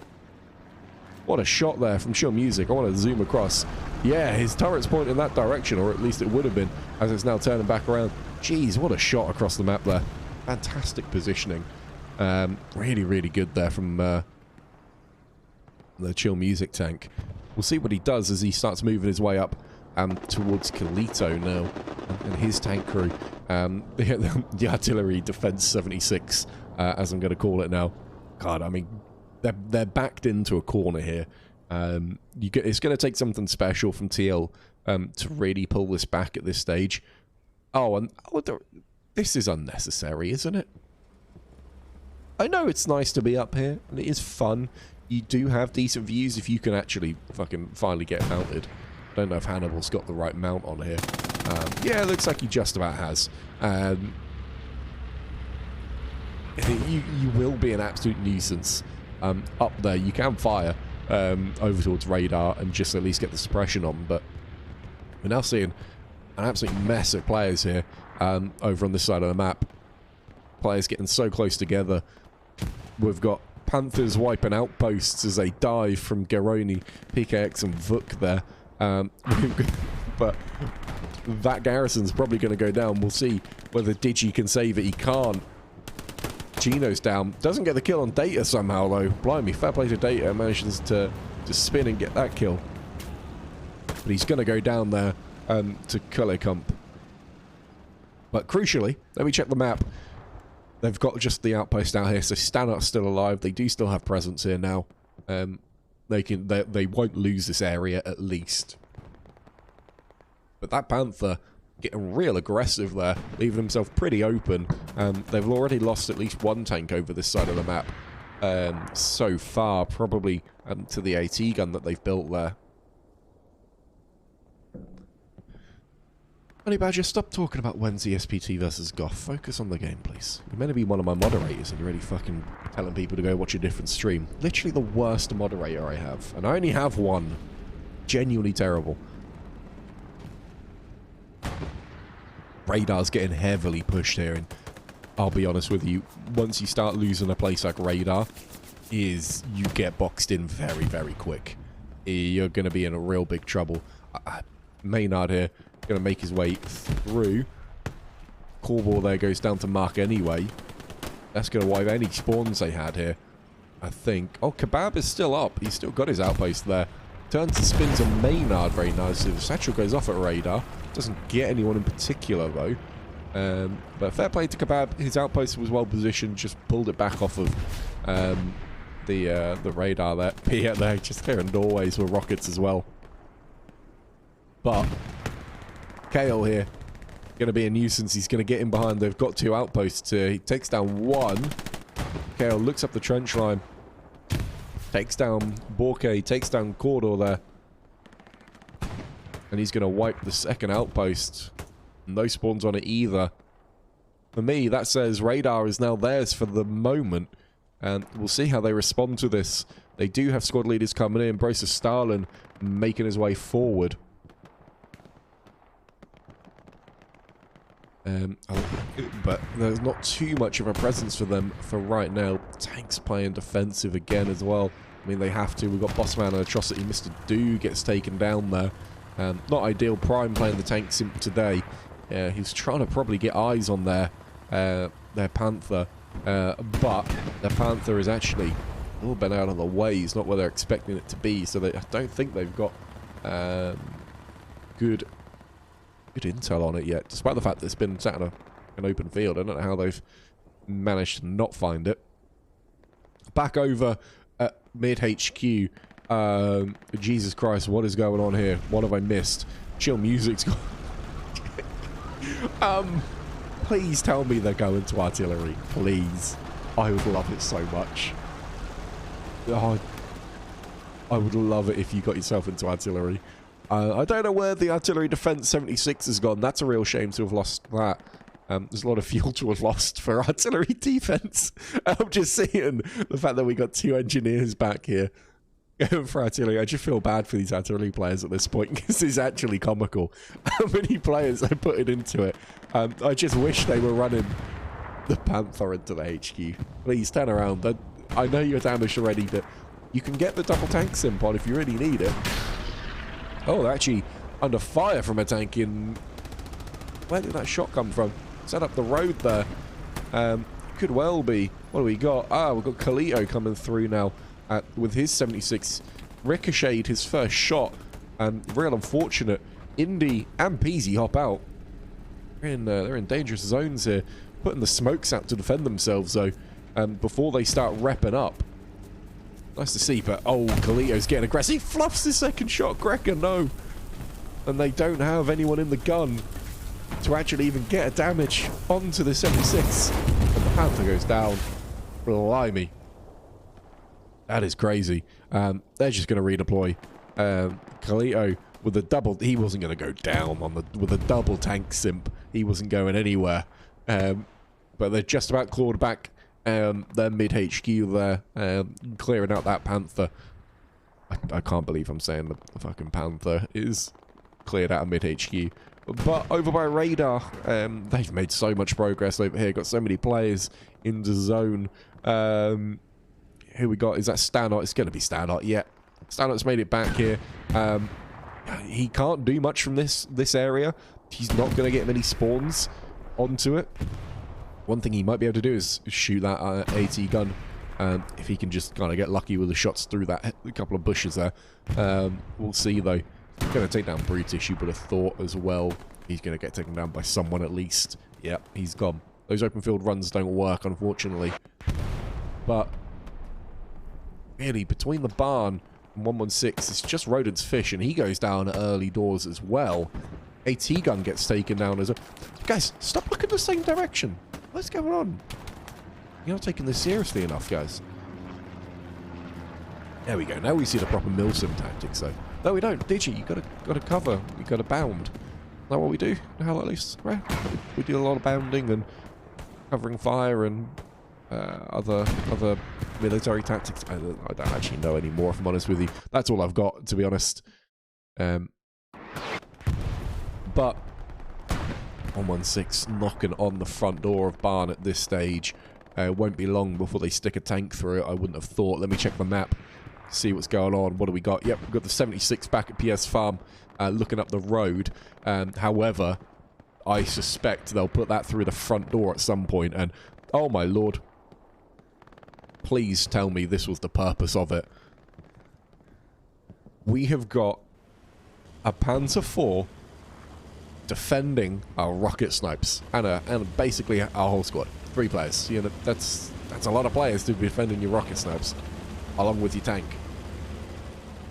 What a shot there from Chill Music. I want to zoom across. Yeah, his turret's pointing in that direction, or at least it would have been, as it's now turning back around. Jeez, what a shot across the map there. Fantastic positioning. Really, really good there from the Chill Music tank. We'll see what he does as he starts moving his way up towards Kalito now and his tank crew. The artillery defense 76, as I'm going to call it now. God, I mean, they're backed into a corner here. It's going to take something special from TL to really pull this back at this stage. This is unnecessary, isn't it? I know it's nice to be up here, and it is fun. You do have decent views if you can actually fucking finally get mounted. I don't know if Hannibal's got the right mount on here. Yeah, it looks like he just about has. You will be an absolute nuisance up there. You can fire over towards radar and just at least get the suppression on, but we're now seeing an absolute mess of players here over on this side of the map. Players getting so close together. We've got Panthers wiping outposts as they dive from Garoni, PKX and Vuk there. But that garrison's probably going to go down. We'll see whether Digi can save it. He can't. Gino's down. Doesn't get the kill on Data somehow, though. Blimey, fair play to Data. Manages to spin and get that kill. But he's going to go down there to Kulekump. But crucially, let me check the map. They've got just the outpost out here, so Stanart's still alive. They do still have presence here now. They won't lose this area at least. But that Panther getting real aggressive there, leaving himself pretty open. They've already lost at least one tank over this side of the map so far, probably to the AT gun that they've built there. Honey Badger, stop talking about Wednesday SPT versus Goth. Focus on the game, please. You're meant to be one of my moderators and you're really fucking telling people to go watch a different stream. Literally the worst moderator I have. And I only have one. Genuinely terrible. Radar's getting heavily pushed here, and I'll be honest with you, once you start losing a place like Radar, you get boxed in very, very quick. You're going to be in a real big trouble. Maynard here, going to make his way through. Corball there goes down to Mark anyway. That's going to wipe any spawns they had here, I think. Oh, Kebab is still up. He's still got his outpost there. Turns and spins on Maynard very nicely. The satchel goes off at Radar. Doesn't get anyone in particular, though. But fair play to Kebab. His outpost was well positioned. Just pulled it back off of the radar there. But yeah, they're just clearing doorways with rockets as well. But Kale here, going to be a nuisance. He's going to get in behind. They've got 2 outposts here. He takes down 1. Kale looks up the trench line. Takes down Borke. Takes down Cordor there. And he's going to wipe the 2nd outpost. No spawns on it either. For me, that says radar is now theirs for the moment. And we'll see how they respond to this. They do have squad leaders coming in. Bracer Stalin making his way forward. But there's not too much of a presence for them for right now. Tanks playing defensive again as well. I mean, they have to. We've got Bossman and Atrocity. Mr. Do gets taken down there. Not ideal. Prime playing the tank simp today. He's trying to probably get eyes on their Panther. But their Panther is actually a little bit out of the way. It's not where they're expecting it to be. So I don't think they've got good intel on it yet. Despite the fact that it's been sat in an open field. I don't know how they've managed to not find it. Back over at mid-HQ. Jesus Christ, what is going on here? What have I missed? Chill music's got... Please tell me they're going to artillery. Please. I would love it so much. Oh, I would love it if you got yourself into artillery. I don't know where the artillery defense 76 has gone. That's a real shame to have lost that. There's a lot of fuel to have lost for artillery defense. I'm just seeing the fact that we got 2 engineers back here for artillery. I just feel bad for these artillery players at this point because it's actually comical how many players they put it into it. I just wish they were running the Panther into the HQ. Please turn around. I know you're damaged already, but you can get the double tank simp on if you really need it. Oh, they're actually under fire from a tank in... Where did that shot come from? Set up the road there. Could well be. What do we got? Ah, we've got Kalito coming through now with his 76. Ricocheted his first shot. Real unfortunate. Indy and Peasy hop out. They're in dangerous zones here. Putting the smokes out to defend themselves, though, before they start repping up. Nice to see, but oh, Kalito's getting aggressive. He fluffs the 2nd shot. Greca, no. And they don't have anyone in the gun to actually even get a damage onto the 76. And the Panther goes down. Blimey. That is crazy. They're just going to redeploy. Kalito with a double... He wasn't going to go down on with a double tank simp. He wasn't going anywhere. But they're just about clawed back. Their mid-HQ there, clearing out that Panther. I can't believe I'm saying the fucking Panther is cleared out of mid-HQ. But over by radar, they've made so much progress over here. Got so many players in the zone. Who we got? Is that Stanot? It's going to be Stanot, yeah. Stanot's made it back here. He can't do much from this area. He's not going to get many spawns onto it. One thing he might be able to do is shoot that AT gun. If he can just kind of get lucky with the shots through that couple of bushes there. We'll see, though. Going to take down Brutish, you would have thought as well. He's going to get taken down by someone at least. Yep, he's gone. Those open field runs don't work, unfortunately. But really, between the barn and 116, it's just Rodent's Fish, and he goes down early doors as well. AT gun gets taken down as well. Guys, stop looking the same direction. What's going on? You're not taking this seriously enough, guys. There we go. Now we see the proper Milsim tactics, though. No, we don't. Digi, you gotta cover. You gotta bound. Is that what we do? Hell, at least, right? We do a lot of bounding and covering fire and other military tactics. I don't actually know anymore, if I'm honest with you. That's all I've got, to be honest. But 116 knocking on the front door of barn at this stage. Won't be long before they stick a tank through it, I wouldn't have thought. Let me check the map, see what's going on. What do we got? Yep, we've got the 76 back at Pierres Farm, looking up the road. However, I suspect they'll put that through the front door at some point. And, oh my lord, please tell me this was the purpose of it. We have got a Panzer IV defending our rocket snipes and basically our whole squad. 3 players. You know, that's a lot of players to be defending your rocket snipes. along with your tank.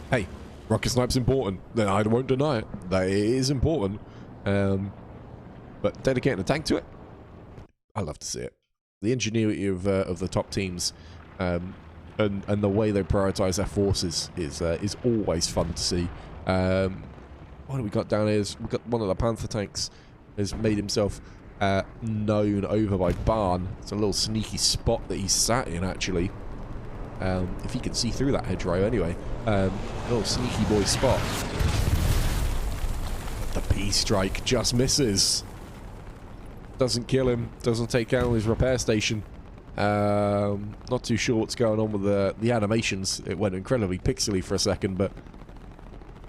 Hey, rocket snipe's important. I won't deny it. That is important. But dedicating a tank to it, I love to see it. The ingenuity of the top teams and the way they prioritize their forces is always fun to see. What do we got down here? We've got one of the Panther tanks has made himself known over by Barn. It's a little sneaky spot that he's sat in, actually. If he can see through that hedgerow anyway. A little sneaky boy spot. The P-strike just misses. Doesn't kill him. Doesn't take down his repair station. Not too sure what's going on with the animations. It went incredibly pixely for a second, but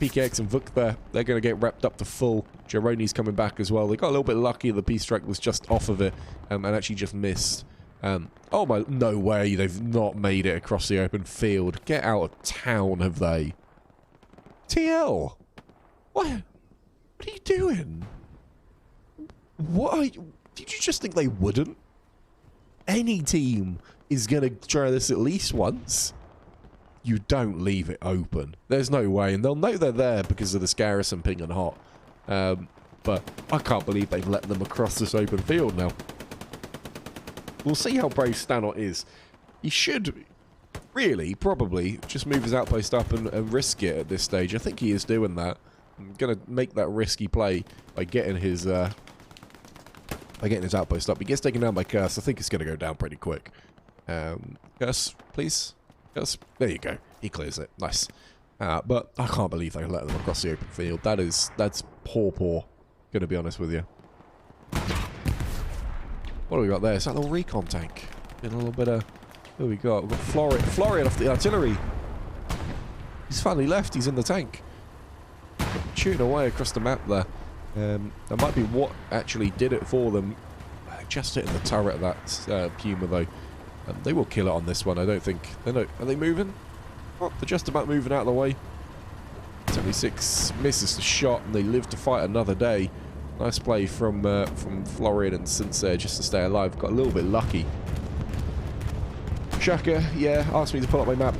PKX and Vuk there, they're going to get wrapped up to full. Geroni's coming back as well. They got a little bit lucky. The P-strike was just off of it and actually just missed. Oh my, no way. They've not made it across the open field. Get out of town, have they? TL, what are you doing? What are you... Did you just think they wouldn't? Any team is going to try this at least once. You don't leave it open. There's no way. And they'll know they're there because of this garrison ping and hot. But I can't believe they've let them across this open field now. We'll see how brave Stanot is. He should really, probably, just move his outpost up and risk it at this stage. I think he is doing that. I'm going to make that risky play by getting his... outpost up. He gets taken down by Curse. I think it's going to go down pretty quick. Curse, please. Curse. There you go. He clears it. Nice. But I can't believe they let them across the open field. That's poor. Gonna be honest with you. What do we got there? It's that little recon tank. Getting a little bit of... Who we got? We've got Florian off the artillery. He's finally left. He's in the tank. Shooting away across the map there. That might be what actually did it for them. Just hitting the turret of that Puma, though. They will kill it on this one, I don't think. Are they moving? Oh, they're just about moving out of the way. 76 misses the shot, and they live to fight another day. Nice play from Florian and Since there just to stay alive. Got a little bit lucky. Shaka, yeah, asked me to pull up my map.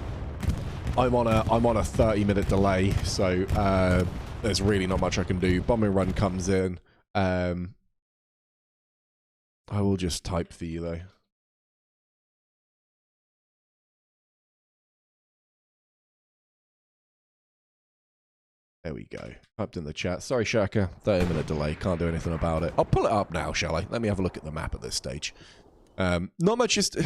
I'm on a 30-minute delay, so there's really not much I can do. Bombing run comes in. I will just type for you though. There we go. Typed in the chat. Sorry, Shaka. 30-minute delay. Can't do anything about it. I'll pull it up now, shall I? Let me have a look at the map at this stage. Not much. Just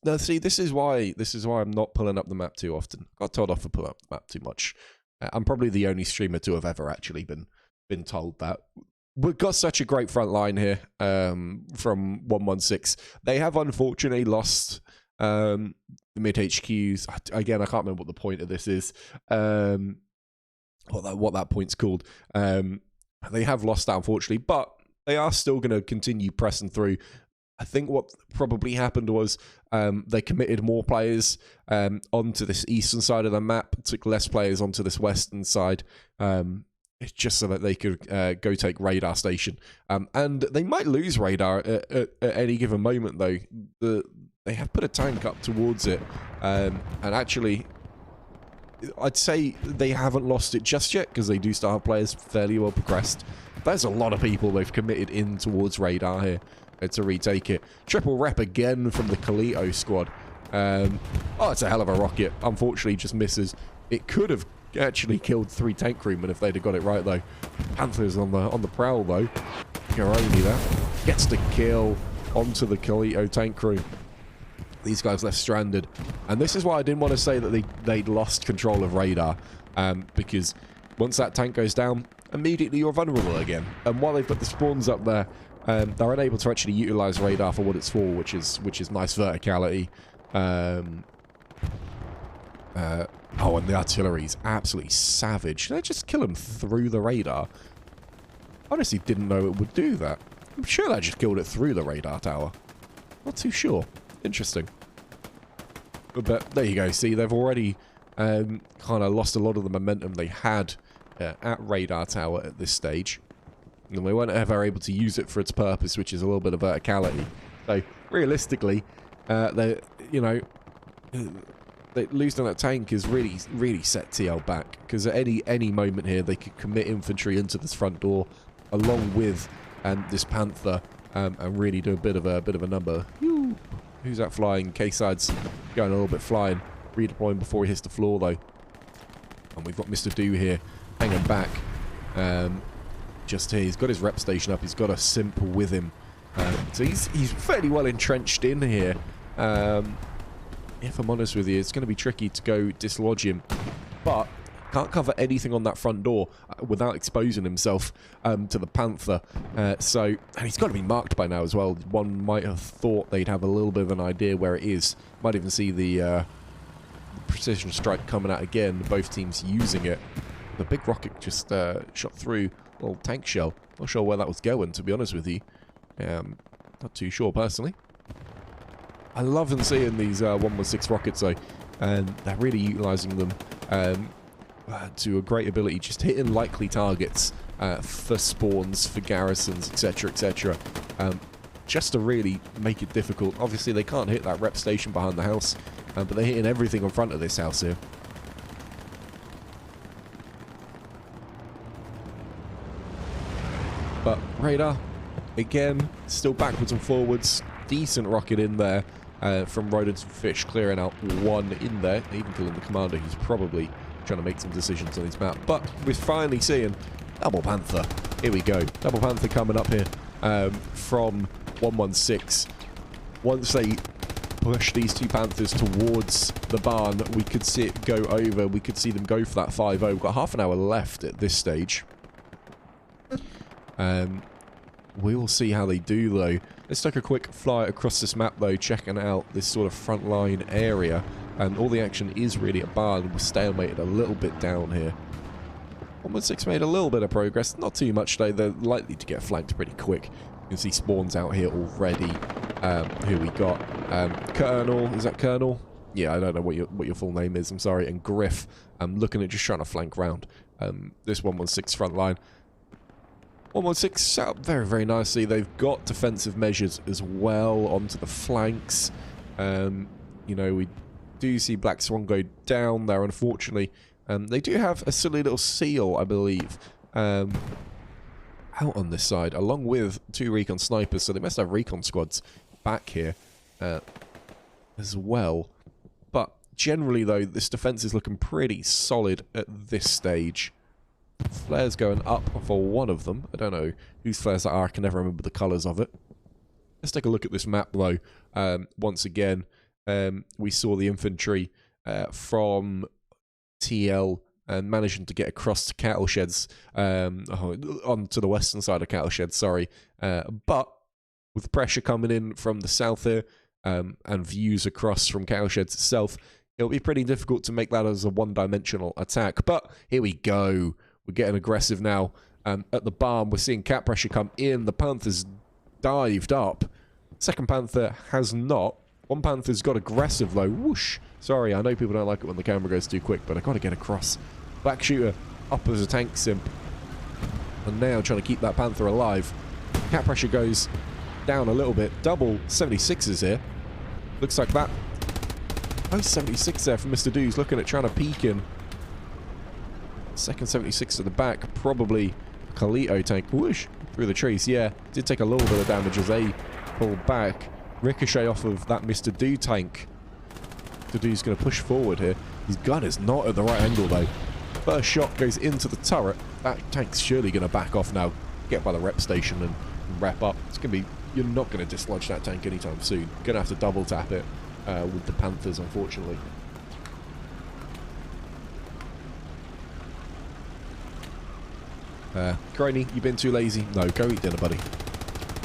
no. See, this is why I'm not pulling up the map too often. Got told off for pulling up the map too much. I'm probably the only streamer to have ever actually been told that. We've got such a great front line here from 116. They have unfortunately lost the mid HQs. Again, I can't remember what the point of this is. What that point's called. They have lost that, unfortunately, but they are still going to continue pressing through. I think what probably happened was they committed more players onto this eastern side of the map, took less players onto this western side, just so that they could go take radar station. And they might lose radar at any given moment, though. They have put a tank up towards it, and actually... I'd say they haven't lost it just yet, because they do still have players fairly well progressed. There's a lot of people they've committed in towards radar here to retake it. Triple rep again from the Kalito squad. Oh, it's a hell of a rocket. Unfortunately, just misses. It could have actually killed 3 tank crewmen if they'd have got it right, though. Panthers on the prowl, though. Garoni there gets the kill onto the Kalito tank crew. These guys left stranded. And this is why I didn't want to say that they'd lost control of radar. Because once that tank goes down, immediately you're vulnerable again. And while they've got the spawns up there, they're unable to actually utilize radar for what it's for, which is nice verticality. Oh, and the artillery's absolutely savage. Did I just kill him through the radar? Honestly, didn't know it would do that. I'm sure I just killed it through the radar tower. Not too sure. Interesting. But there you go. See, they've already kind of lost a lot of the momentum they had at radar tower at this stage. And they weren't ever able to use it for its purpose, which is a little bit of verticality. So, realistically, losing that tank has really set TL back, because at any moment here they could commit infantry into this front door along with this Panther and really do a bit of a number. Who's that flying? K-side's going a little bit flying, redeploying before he hits the floor though. And we've got Mr. Do here hanging back. Just here, he's got his rep station up. He's got a simple with him, so he's fairly well entrenched in here. If I'm honest with you, it's going to be tricky to go dislodge him, but can't cover anything on that front door without exposing himself to the Panther. And he's got to be marked by now as well. One might have thought they'd have a little bit of an idea where it is. Might even see the precision strike coming out again. Both teams using it. The big rocket just shot through a little tank shell. Not sure where that was going, to be honest with you. Not too sure personally. I love seeing these 116 rockets though, and they're really utilising them to a great ability, just hitting likely targets for spawns, for garrisons, etc, etc, just to really make it difficult. Obviously they can't hit that rep station behind the house, but they're hitting everything in front of this house here. But radar, again, still backwards and forwards. Decent rocket in there from Rodents and Fish, clearing out one in there, even killing the commander, who's probably trying to make some decisions on his map. But we're finally seeing Double Panther. Here we go. Double Panther coming up here from 116. Once they push these two Panthers towards the barn, we could see it go over. We could see them go for that 5-0. We've got half an hour left at this stage. We will see how they do though. Let's take a quick fly across this map though, checking out this sort of front line area. And all the action is really at barn. We're stalemated a little bit down here. 116 made a little bit of progress. Not too much though. They're likely to get flanked pretty quick. You can see spawns out here already. Here we got Colonel. Is that Colonel? Yeah, I don't know what your full name is. I'm sorry. And Griff. I'm looking at just trying to flank round this 116 front line. 116 set up very, very nicely. They've got defensive measures as well onto the flanks. You know, we do see Black Swan go down there, unfortunately. They do have a silly little seal, I believe, out on this side, along with 2 recon snipers, so they must have recon squads back here as well. But generally, though, this defense is looking pretty solid at this stage. Flares going up for one of them. I don't know whose flares that are. I can never remember the colours of it. Let's take a look at this map, though. Once again, we saw the infantry from TL and managing to get across to cattle sheds, onto the western side of cattle sheds, sorry. But with pressure coming in from the south here, and views across from cattle sheds itself, it'll be pretty difficult to make that as a one-dimensional attack. But here we go. We're getting aggressive now. At the barn, we're seeing cap pressure come in. The Panther's dived up. Second Panther has not. One Panther's got aggressive, though. Whoosh. Sorry, I know people don't like it when the camera goes too quick, but I got to get across. Black Shooter up as a tank simp. And now trying to keep that Panther alive. Cap pressure goes down a little bit. Double 76s here. Looks like that. Oh, 76 there from Mr. Do's, looking at trying to peek in. Second 76 at the back, probably Kalito tank. Whoosh, through the trees. Yeah, did take a little bit of damage as they pulled back. Ricochet off of that Mr. Do tank. Mr. Do's going to push forward here. His gun is not at the right angle though. First shot goes into the turret. That tank's surely going to back off now. Get by the rep station and wrap up. It's going to be... You're not going to dislodge that tank anytime soon. Going to have to double tap it with the Panthers, unfortunately. Crony, you've been too lazy? No, go eat dinner, buddy.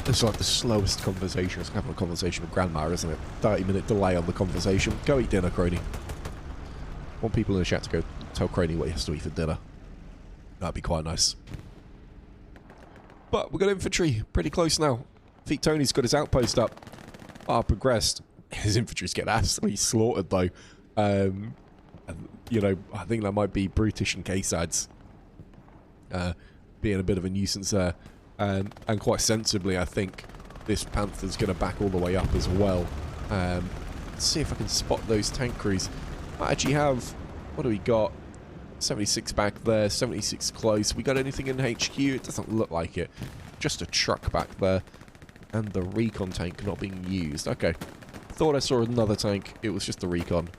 It's like the slowest conversation. It's having a conversation with Grandma, isn't it? 30-minute delay on the conversation. Go eat dinner, Crony. I want people in the chat to go tell Crony what he has to eat for dinner. That'd be quite nice. But we've got infantry pretty close now. Feet Tony's got his outpost up. Far progressed. His infantry's getting absolutely slaughtered, though. You know, I think that might be Brutish and K-sides. Being a bit of a nuisance there. And quite sensibly, I think this Panther's going to back all the way up as well. Let's see if I can spot those tank crews. Might actually have... What do we got? 76 back there, 76 close. We got anything in HQ? It doesn't look like it. Just a truck back there. And the recon tank not being used. Okay. Thought I saw another tank. It was just the recon.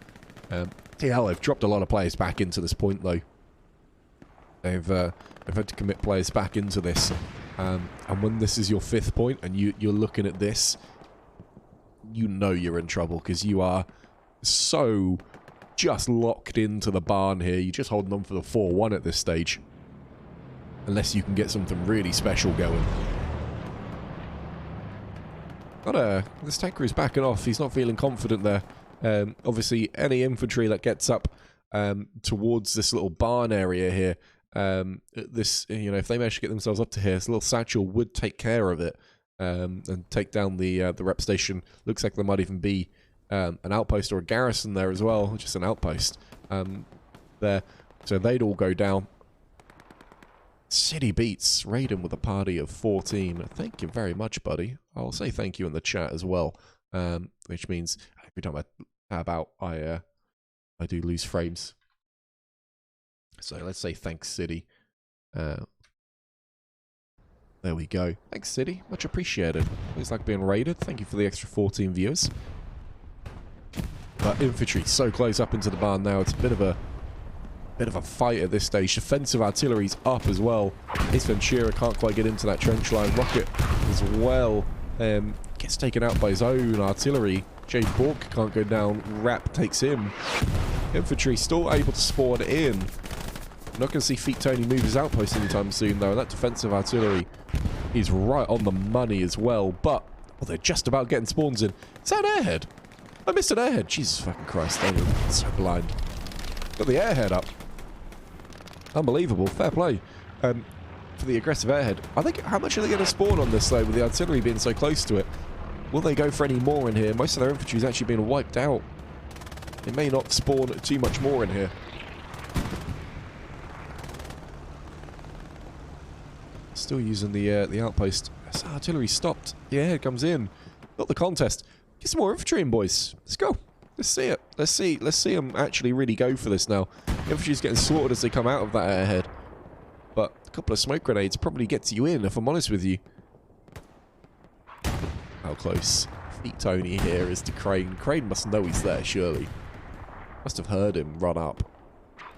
TL, they've dropped a lot of players back into this point, though. They've had to commit players back into this. And when this is your 5th point, and you're looking at this, you know you're in trouble, because you are so just locked into the barn here. You're just holding on for the 4-1 at this stage. Unless you can get something really special going. This tanker is backing off. He's not feeling confident there. Obviously, any infantry that gets up towards this little barn area here, if they manage to get themselves up to here, this little satchel would take care of it and take down the rep station. Looks like there might even be an outpost or a garrison there as well, just an outpost there. So they'd all go down. City beats Raiden with a party of 14. Thank you very much, buddy. I'll say thank you in the chat as well, which means every time I tab out, I do lose frames. So let's say thanks, City. There we go. Thanks, City. Much appreciated. Looks like being raided. Thank you for the extra 14 viewers. But infantry so close up into the barn now. It's a bit of a fight at this stage. Defensive artillery's up as well. Ace Ventura can't quite get into that trench line. Rocket as well gets taken out by his own artillery. Jay Bork can't go down. Rap takes him. Infantry still able to spawn in. Not going to see Feet Tony move his outpost anytime soon, though. That defensive artillery is right on the money as well. But, well, they're just about getting spawns in. Is that an airhead? I missed an airhead. Jesus fucking Christ. I'm so blind. Got the airhead up. Unbelievable. Fair play. For the aggressive airhead. I think, how much are they going to spawn on this, though, with the artillery being so close to it? Will they go for any more in here? Most of their infantry is actually being wiped out. They may not spawn too much more in here. Still using the outpost. As artillery stopped. The airhead comes in. Not the contest. Get some more infantry in, boys. Let's go. Let's see it. Let's see them actually really go for this now. Infantry's getting slaughtered as they come out of that airhead. But a couple of smoke grenades probably gets you in, if I'm honest with you. How close? Feet Tony here is to Crane. Crane must know he's there, surely. Must have heard him run up.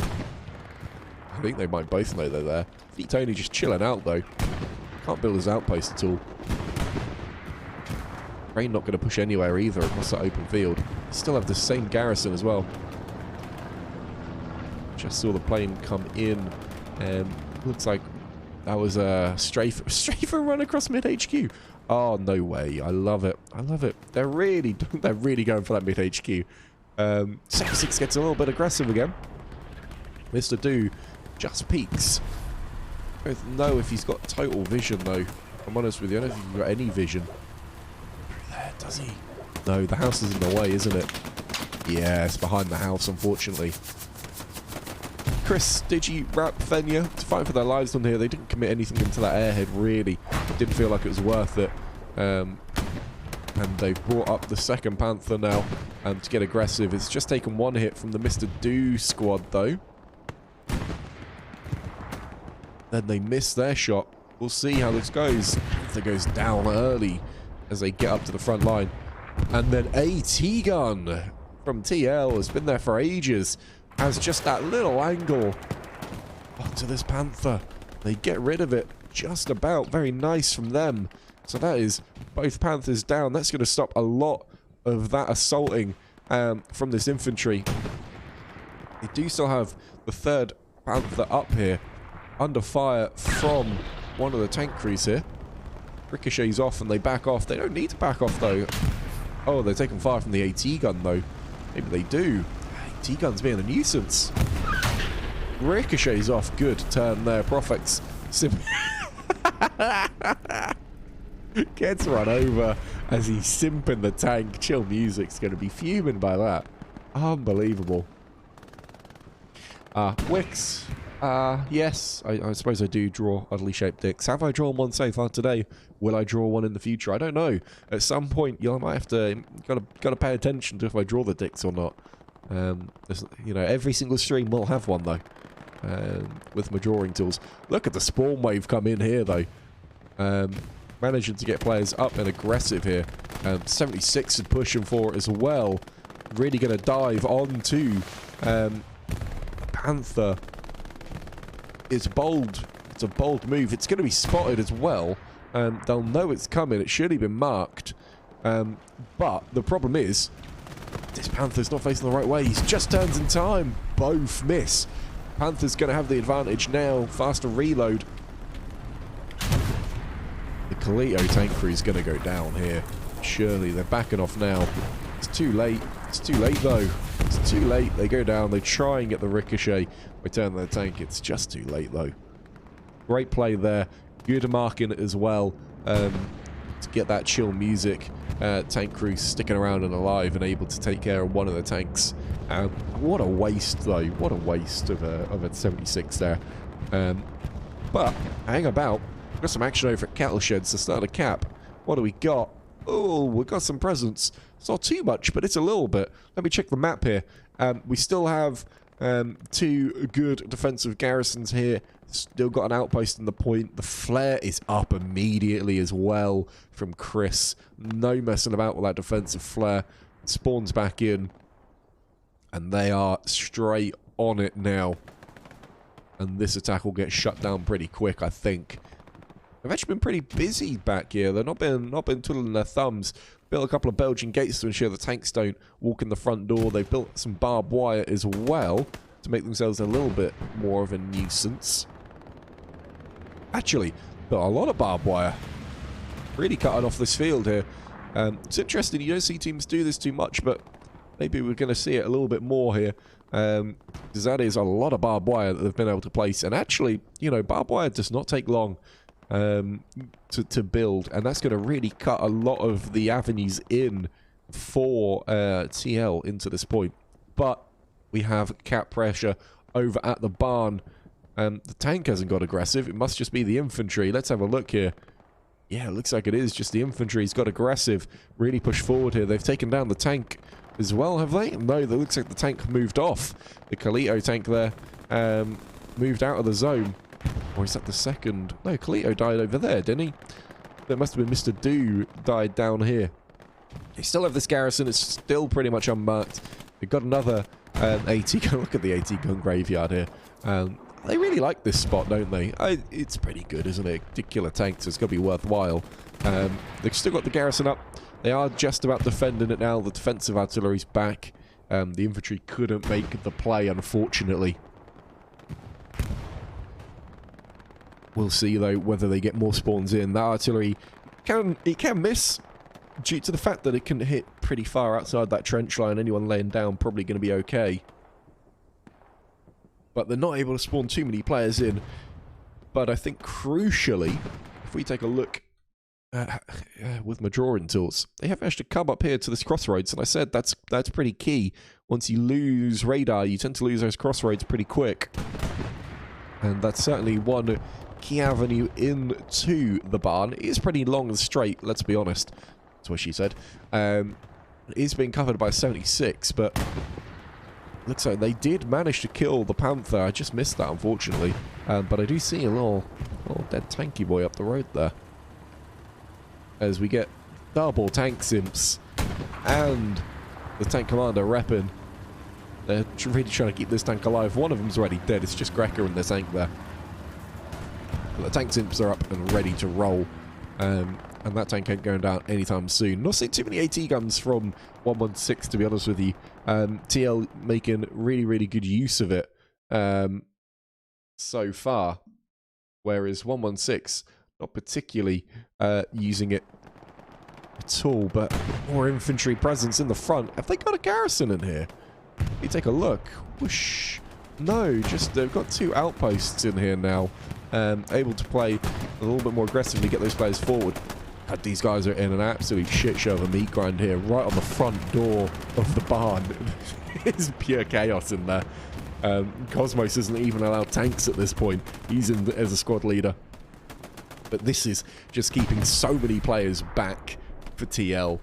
I think they might both know they're there. Feet Tony just chilling out, though. Can't build his outpost at all. Crane not going to push anywhere either across that open field. Still have the same garrison as well. Just saw the plane come in. Looks like that was a strafe run across mid HQ. Oh, no way. I love it. I love it. They're really going for that mid HQ. 76 gets a little bit aggressive again. Mr. Do just peeks. I don't know if he's got total vision, though. If I'm honest with you, I don't think he's got any vision. There, does he? No, the house is in the way, isn't it? Yeah, it's behind the house, unfortunately. Chris, Digi, Rap, Fenya, fighting for their lives on here. They didn't commit anything into that airhead, really. It didn't feel like it was worth it. And they've brought up the second Panther now to get aggressive. It's just taken one hit from the Mr. Do squad, though. Then they miss their shot. We'll see how this goes. Panther goes down early as they get up to the front line. And then a T-gun from TL has been there for ages. Has just that little angle onto this Panther. They get rid of it just about. Very nice from them. So that is both Panthers down. That's going to stop a lot of that assaulting from this infantry. They do still have the third Panther up here under fire from one of the tank crews here. Ricochets off and they back off. They don't need to back off though. Oh, they're taking fire from the AT gun though. Maybe they do. AT gun's being a nuisance. Ricochets off. Good turn there. Profex gets run over as he's simping the tank. Chill Music's going to be fuming by that. Unbelievable. Wix. Yes, I suppose I do draw oddly shaped dicks. Have I drawn one so far today? Will I draw one in the future? I don't know. At some point, you might have to gotta pay attention to if I draw the dicks or not. You know, every single stream will have one, though, with maturing tools. Look at the spawn wave come in here, though. Managing to get players up and aggressive here. 76 and pushing for it as well. Really going to dive onto Panther. It's bold. It's a bold move. It's going to be spotted as well. They'll know it's coming. It should have been marked. But the problem is, this Panther's not facing the right way. He's just turns in time. Both miss. Panther's going to have the advantage now. Faster reload. The Kalito tank crew is going to go down here. Surely they're backing off now. It's too late. It's too late though. It's too late. They go down. They try and get the ricochet. Return their tank. It's just too late though. Great play there. Good marking as well. To get that chill music. Tank crew sticking around and alive and able to take care of one of the tanks. What a waste though. What a waste of a 76 there. But hang about. We've got some action over at Cattle Sheds to start a cap. What do we got? Oh, we've got some presents. It's not too much, but it's a little bit. Let me check the map here. We still have 2 good defensive garrisons here. Still got an outpost in the point. The flare is up immediately as well from Chris. No messing about with that defensive flare. Spawns back in. And they are straight on it now. And this attack will get shut down pretty quick, I think. They've actually been pretty busy back here. They've not been twiddling their thumbs. Built a couple of Belgian gates to ensure the tanks don't walk in the front door. They've built some barbed wire as well to make themselves a little bit more of a nuisance. Actually, built a lot of barbed wire. Really cutting off this field here. It's interesting. You don't see teams do this too much, but maybe we're going to see it a little bit more here. Because that is a lot of barbed wire that they've been able to place. And actually, you know, barbed wire does not take long to build, and that's going to really cut a lot of the avenues in for TL into this point. But we have cap pressure over at the barn. The tank hasn't got aggressive. It must just be the infantry. Let's have a look here. Yeah, it looks like it is just the infantry's got aggressive. Really push forward here. They've taken down the tank as well, have they? No, it looks like the tank moved off. The Kalito tank there moved out of the zone. Or is that the second? No, Kalito died over there, didn't he? That must have been Mr. Do died down here. They still have this garrison. It's still pretty much unmarked. They've got another AT gun. Look at the AT gun graveyard here. They really like this spot, don't they? It's pretty good, isn't it? Particular tank, so it's going to be worthwhile. They've still got the garrison up. They are just about defending it now. The defensive artillery's back. The infantry couldn't make the play, unfortunately. We'll see, though, whether they get more spawns in. That artillery can miss due to the fact that it can hit pretty far outside that trench line. Anyone laying down probably going to be okay. But they're not able to spawn too many players in. But I think, crucially, if we take a look with my drawing tools, they have managed to come up here to this crossroads. And I said that's pretty key. Once you lose radar, you tend to lose those crossroads pretty quick. And that's certainly one key avenue into the barn. It is pretty long and straight, let's be honest. That's what she said. It is being covered by 76, but looks like they did manage to kill the Panther. I just missed that, unfortunately. But I do see a little dead tanky boy up the road there. As we get double tank simps and the tank commander repping. They're really trying to keep this tank alive. One of them's already dead. It's just Grecker and the tank there. But the tank simps are up and ready to roll. And that tank ain't going down anytime soon. Not seeing too many AT guns from 116, to be honest with you. TL making really, really good use of it so far. Whereas 116, not particularly using it at all. But more infantry presence in the front. Have they got a garrison in here? You take a look. Whoosh. No, just they've got 2 outposts in here now. Able to play a little bit more aggressively, get those players forward. God, these guys are in an absolute shit show of a meat grind here, right on the front door of the barn. It's pure chaos in there. Cosmos isn't even allowed tanks at this point. He's in as a squad leader. But this is just keeping so many players back for TL.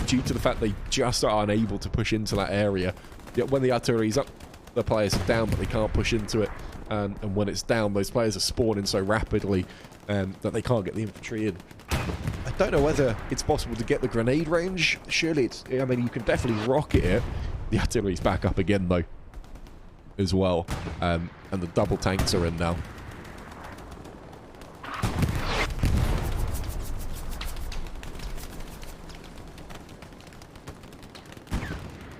due to the fact they just are unable to push into that area. Yet when the artillery's up, the players are down, but they can't push into it. And when it's down, those players are spawning so rapidly that they can't get the infantry in. I don't know whether it's possible to get the grenade range. Surely it's... I mean, you can definitely rocket it. The artillery's back up again, though, as well. And the double tanks are in now.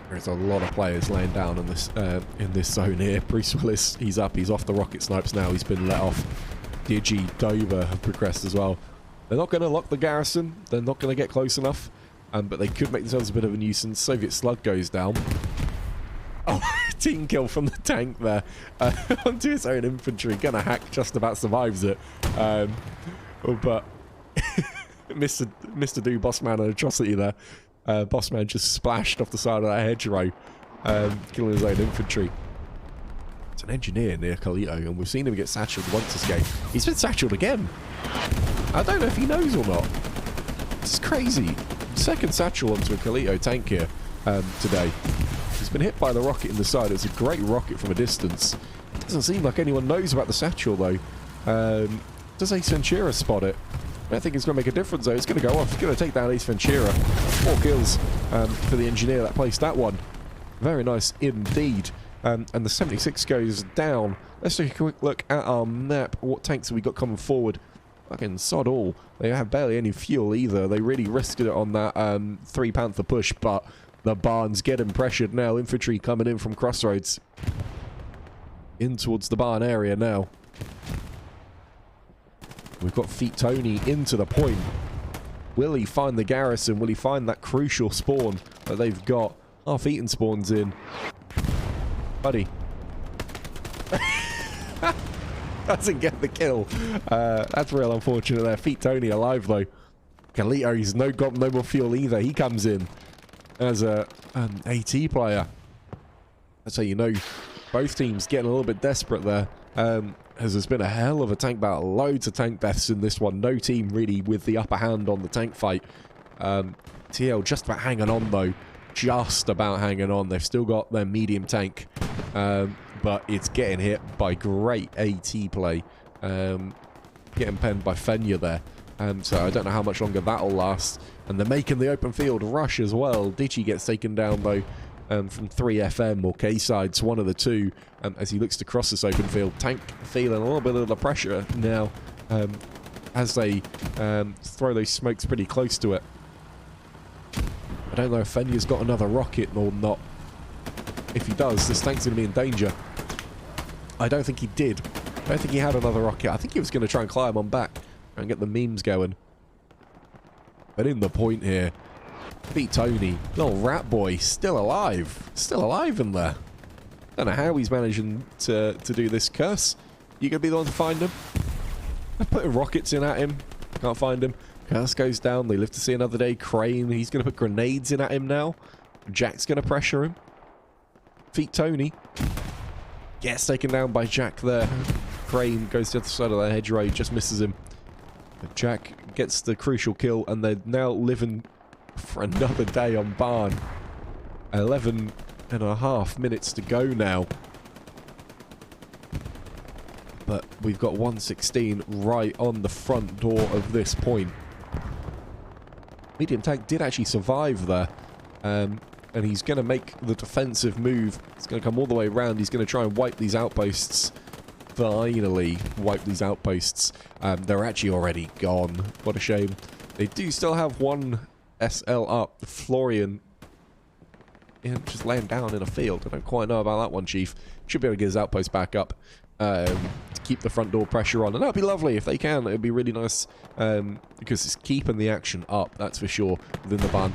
There's a lot of players laying down in this zone here. Bruce Willis, he's up. He's off the rocket snipes now. He's been let off. Digi, Dover have progressed as well. They're not going to lock the garrison. They're not going to get close enough. But they could make themselves a bit of a nuisance. Soviet Slug goes down. Oh, team kill from the tank there. Onto his own infantry. Gonna hack, just about survives it. But Mr. Do Bossman an atrocity there. Bossman just splashed off the side of that hedgerow, killing his own infantry. It's an engineer near Carlito, and we've seen him get satcheled once this game. He's been satcheled again. I don't know if he knows or not. This is crazy. Second satchel onto a Carlito tank here today. He's been hit by the rocket in the side. It's a great rocket from a distance. Doesn't seem like anyone knows about the satchel, though. Does Ace Ventura spot it? I think it's going to make a difference, though. It's going to go off. It's going to take down Ace Ventura. 4 kills for the engineer that placed that one. Very nice indeed. And the 76 goes down. Let's take a quick look at our map. What tanks have we got coming forward? Fucking sod all. They have barely any fuel either. They really risked it on that 3 Panther push, but the barn's getting pressured now. Infantry coming in from Crossroads. In towards the barn area now. We've got Feet Tony into the point. Will he find the garrison? Will he find that crucial spawn that they've got? Half Eaton spawns in. Buddy. Doesn't get the kill. That's real unfortunate there. Feet Tony alive though. Carlito, he's got no more fuel either. He comes in as a AT player. That's how you know both teams getting a little bit desperate there. As there's been a hell of a tank battle. Loads of tank deaths in this one. No team really with the upper hand on the tank fight. TL just about hanging on though. Just about hanging on. They've still got their medium tank. But it's getting hit by great AT play. Getting penned by Fenya there. So I don't know how much longer that'll last. And they're making the open field rush as well. Digi gets taken down though. From 3FM or K-Sides, one of the two, as he looks to cross this open field. Tank feeling a little bit of the pressure now as they throw those smokes pretty close to it. I don't know if Fenya's got another rocket or not. If he does, this tank's going to be in danger. I don't think he did. I don't think he had another rocket. I think he was going to try and climb on back and get the memes going. But in the point here, Beat Tony, little rat boy, still alive. Still alive in there. Don't know how he's managing to do this. Curse, you gonna be the one to find him? They're putting rockets in at him. Can't find him. Curse goes down. They live to see another day. Crane, he's gonna put grenades in at him now. Jack's gonna pressure him. Feet Tony gets taken down by Jack there. Crane goes to the other side of the hedgerow, just misses him. But Jack gets the crucial kill, and they're now living for another day on barn. 11.5 minutes to go now. But we've got 116 right on the front door of this point. Medium tank did actually survive there. And he's going to make the defensive move. He's going to come all the way around. He's going to try and wipe these outposts. Finally wipe these outposts. They're actually already gone. What a shame. They do still have one SL up. Florian just laying down in a field. I don't quite know about that one, Chief. Should be able to get his outpost back up to keep the front door pressure on. And that'd be lovely if they can. It would be really nice because it's keeping the action up, that's for sure, within the barn.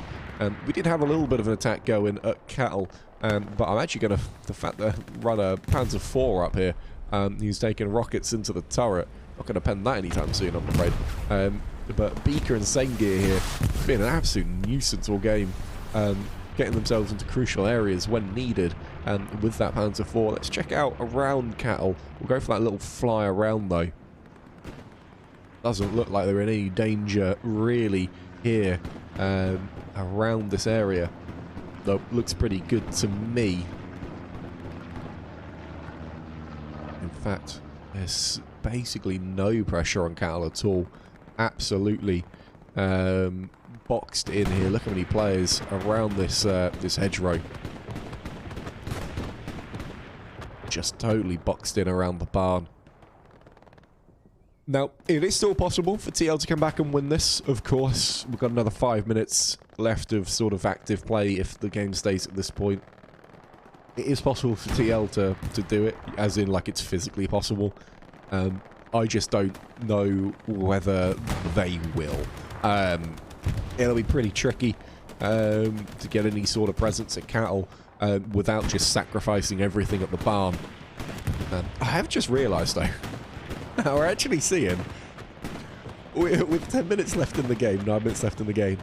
We did have a little bit of an attack going at Cattle, but I'm actually going to, the fact that run a Panzer IV up here. He's taking rockets into the turret. Not going to pen that anytime soon, I'm afraid. But Beaker and Sengear here being an absolute nuisance all game. Getting themselves into crucial areas when needed. With that Panzer IV, let's check out around Cattle. We'll go for that little fly around though. Doesn't look like they're in any danger really here. around this area. Though, looks pretty good to me. In fact, there's basically no pressure on Cattle at all. Absolutely boxed in here. Look how many players around this this hedgerow. Just totally boxed in around the barn. Now, it is still possible for TL to come back and win this, of course. We've got another 5 minutes left of sort of active play if the game stays at this point. It is possible for TL to do it, as in, like, it's physically possible. I just don't know whether they will. It'll be pretty tricky to get any sort of presence at Cattle without just sacrificing everything at the barn. I have just realised, though, we're actually seeing, with 10 minutes left in the game, 9 minutes left in the game,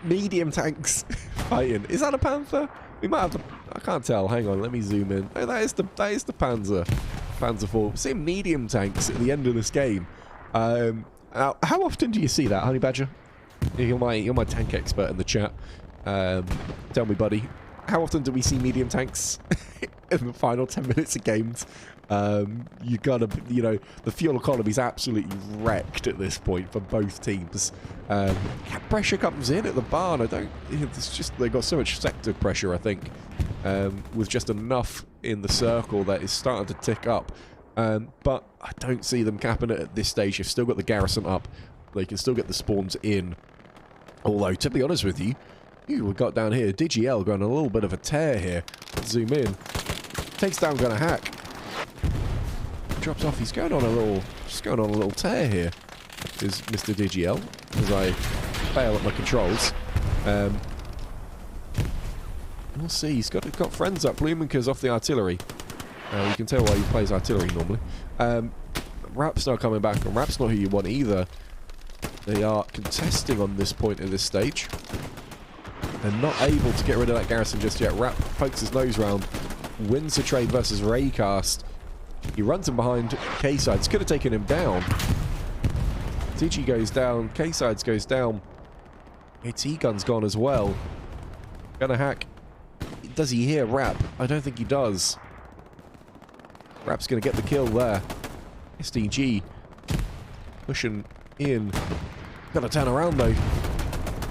medium tanks fighting. Is that a Panther? We might have to, I can't tell. Hang on, let me zoom in. Oh, that is the Panzer. Panzer IV. We're seeing medium tanks at the end of this game. Now, how often do you see that, Honey Badger? You're my tank expert in the chat. Tell me, buddy, how often do we see medium tanks in the final 10 minutes of games? You gotta, you know, the fuel economy is absolutely wrecked at this point for both teams. Pressure comes in at the barn. It's just, they've got so much sector pressure, I think, with just enough in the circle that is starting to tick up. But I don't see them capping it at this stage. You've still got the garrison up. They can still get the spawns in. Although, to be honest with you, we got down here, DGL going on a little bit of a tear here. Let's zoom in. Takes down Gonna Hack. Drops off. He's going on a little tear here. Is Mr. DGL, as I fail at my controls. We'll see. He's got friends up. Blumenker's off the artillery. You can tell why he plays artillery normally. Rap's not coming back, and Rap's not who you want either. They are contesting on this point at this stage. They're not able to get rid of that garrison just yet. Rap pokes his nose round. Wins the trade versus Raycast. He runs him behind. K-Sides could have taken him down. DG goes down. K-Sides goes down. AT gun's gone as well. Gonna hack. Does he hear Rap? I don't think he does. Rap's gonna get the kill there. SDG pushing in. Gotta turn around though.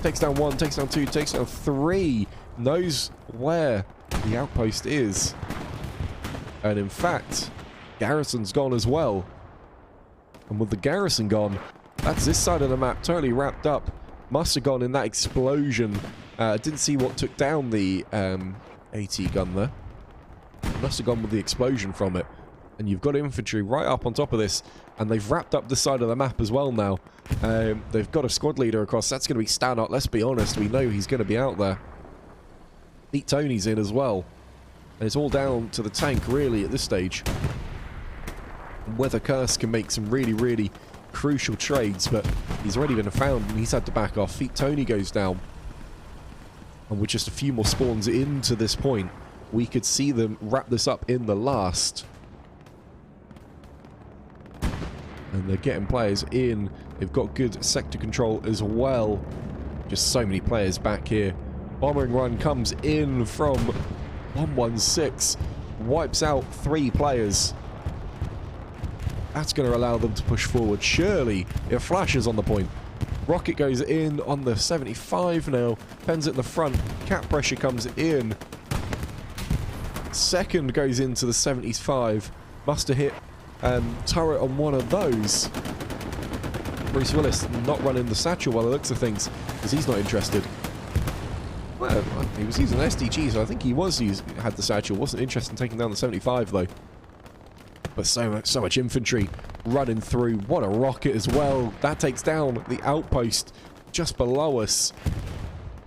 Takes down one, takes down two, takes down three. Knows where the outpost is. And in fact, garrison's gone as well. And with the garrison gone, that's this side of the map totally wrapped up. Must have gone in that explosion. Didn't see what took down the AT gun there. Must have gone with the explosion from it. And you've got infantry right up on top of this. And they've wrapped up this side of the map as well now. They've got a squad leader across. That's going to be Stanot. Let's be honest. We know he's going to be out there. Pete Tony's in as well. And it's all down to the tank, really, at this stage. Whether Curse can make some really, really crucial trades, but he's already been found and he's had to back off. Feet Tony goes down. And with just a few more spawns into this point, we could see them wrap this up in the last. And they're getting players in. They've got good sector control as well. Just so many players back here. Bombering run comes in from 116. Wipes out 3 players. That's going to allow them to push forward. Surely it flashes on the point. Rocket goes in on the 75 now. Pens at the front. Cap pressure comes in. Second goes into the 75. Must have hit turret on one of those. Bruce Willis not running the satchel by the looks of things, because he's not interested. Well, he was using SDG, so I think he had the satchel. Wasn't interested in taking down the 75 though. But so much infantry running through. What a rocket as well. That takes down the outpost just below us.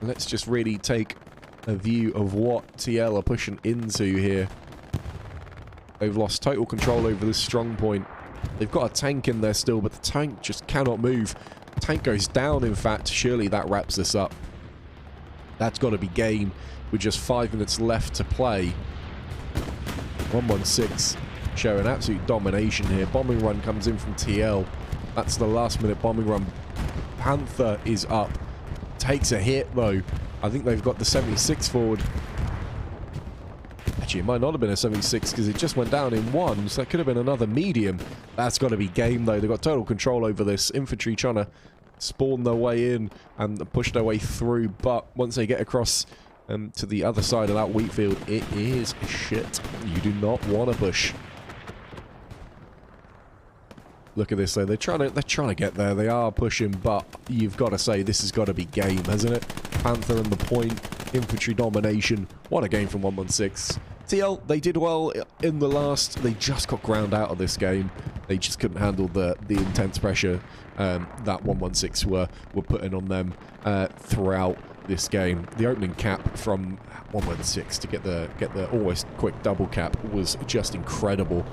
Let's just really take a view of what TL are pushing into here. They've lost total control over this strong point. They've got a tank in there still, but the tank just cannot move. The tank goes down, in fact. Surely that wraps this up. That's got to be game with just 5 minutes left to play. 116 showing absolute domination here. Bombing run comes in from TL. That's the last minute bombing run. Panther is up. takes a hit, though. I think they've got the 76 forward. Actually, it might not have been a 76 because it just went down in 1, so that could have been another medium. That's got to be game, though. They've got total control over this. Infantry trying to spawn their way in and push their way through, but once they get across to the other side of that wheat field, it is shit. You do not want to push. Look at this, though. They're trying to get there. They are pushing, but you've got to say this has got to be game, hasn't it? Panther and the point, infantry domination. What a game from 116. TL, they did well in the last. They just got ground out of this game. They just couldn't handle the intense pressure that 116 were putting on them throughout this game. The opening cap from 116 to get the almost quick double cap was just incredible.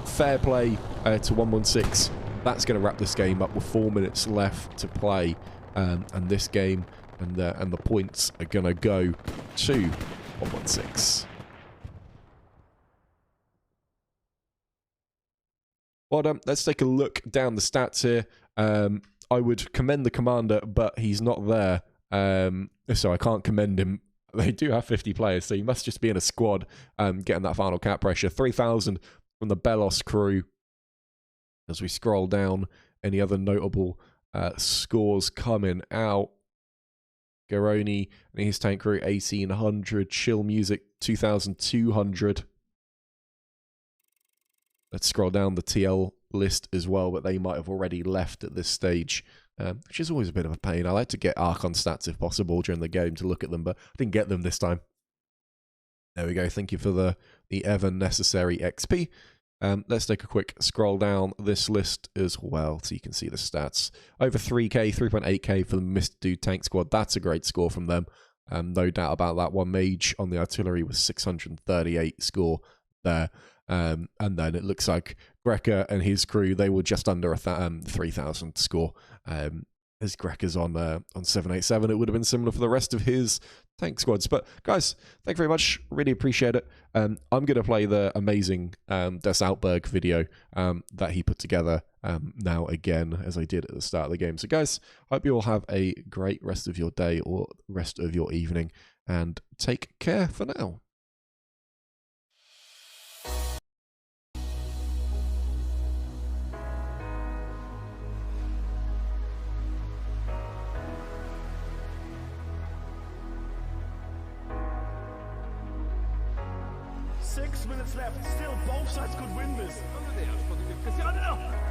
Fair play to 116. That's going to wrap this game up with 4 minutes left to play, and this game and the points are going to go to 116. Well, let's take a look down the stats here. I would commend the commander, but he's not there, so I can't commend him. They do have 50 players, so he must just be in a squad getting that final cap pressure. 3,000 from the Belos crew. As we scroll down, any other notable scores coming out. Garoni and his tank crew, 1,800. Chill Music, 2,200. Let's scroll down the TL list as well, but they might have already left at this stage, which is always a bit of a pain. I like to get Archon stats if possible during the game to look at them, but I didn't get them this time. There we go. Thank you for the ever necessary XP. Let's take a quick scroll down this list as well so you can see the stats. Over 3k, 3.8k for the Mr. Dude Tank Squad. That's a great score from them. No doubt about that one. Mage on the artillery was 638 score there. And then it looks like Greca and his crew, they were just under 3,000 score. As Greca's on 787, it would have been similar for the rest of his tank squads. But guys, thank you very much. Really appreciate it. I'm going to play the amazing Des Outberg video that he put together now again, as I did at the start of the game. So guys, hope you all have a great rest of your day or rest of your evening, and take care for now. Six minutes left. Still, both sides could win this.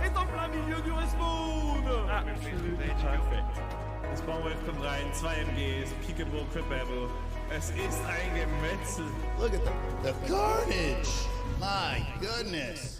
Est en plein milieu du respawn! Absolutely perfect. Das Spawnwave kommt rein, 2 MGs, Peekaboo, Crit Battle. Es ist ein Gemetzel. Look at the carnage! My goodness!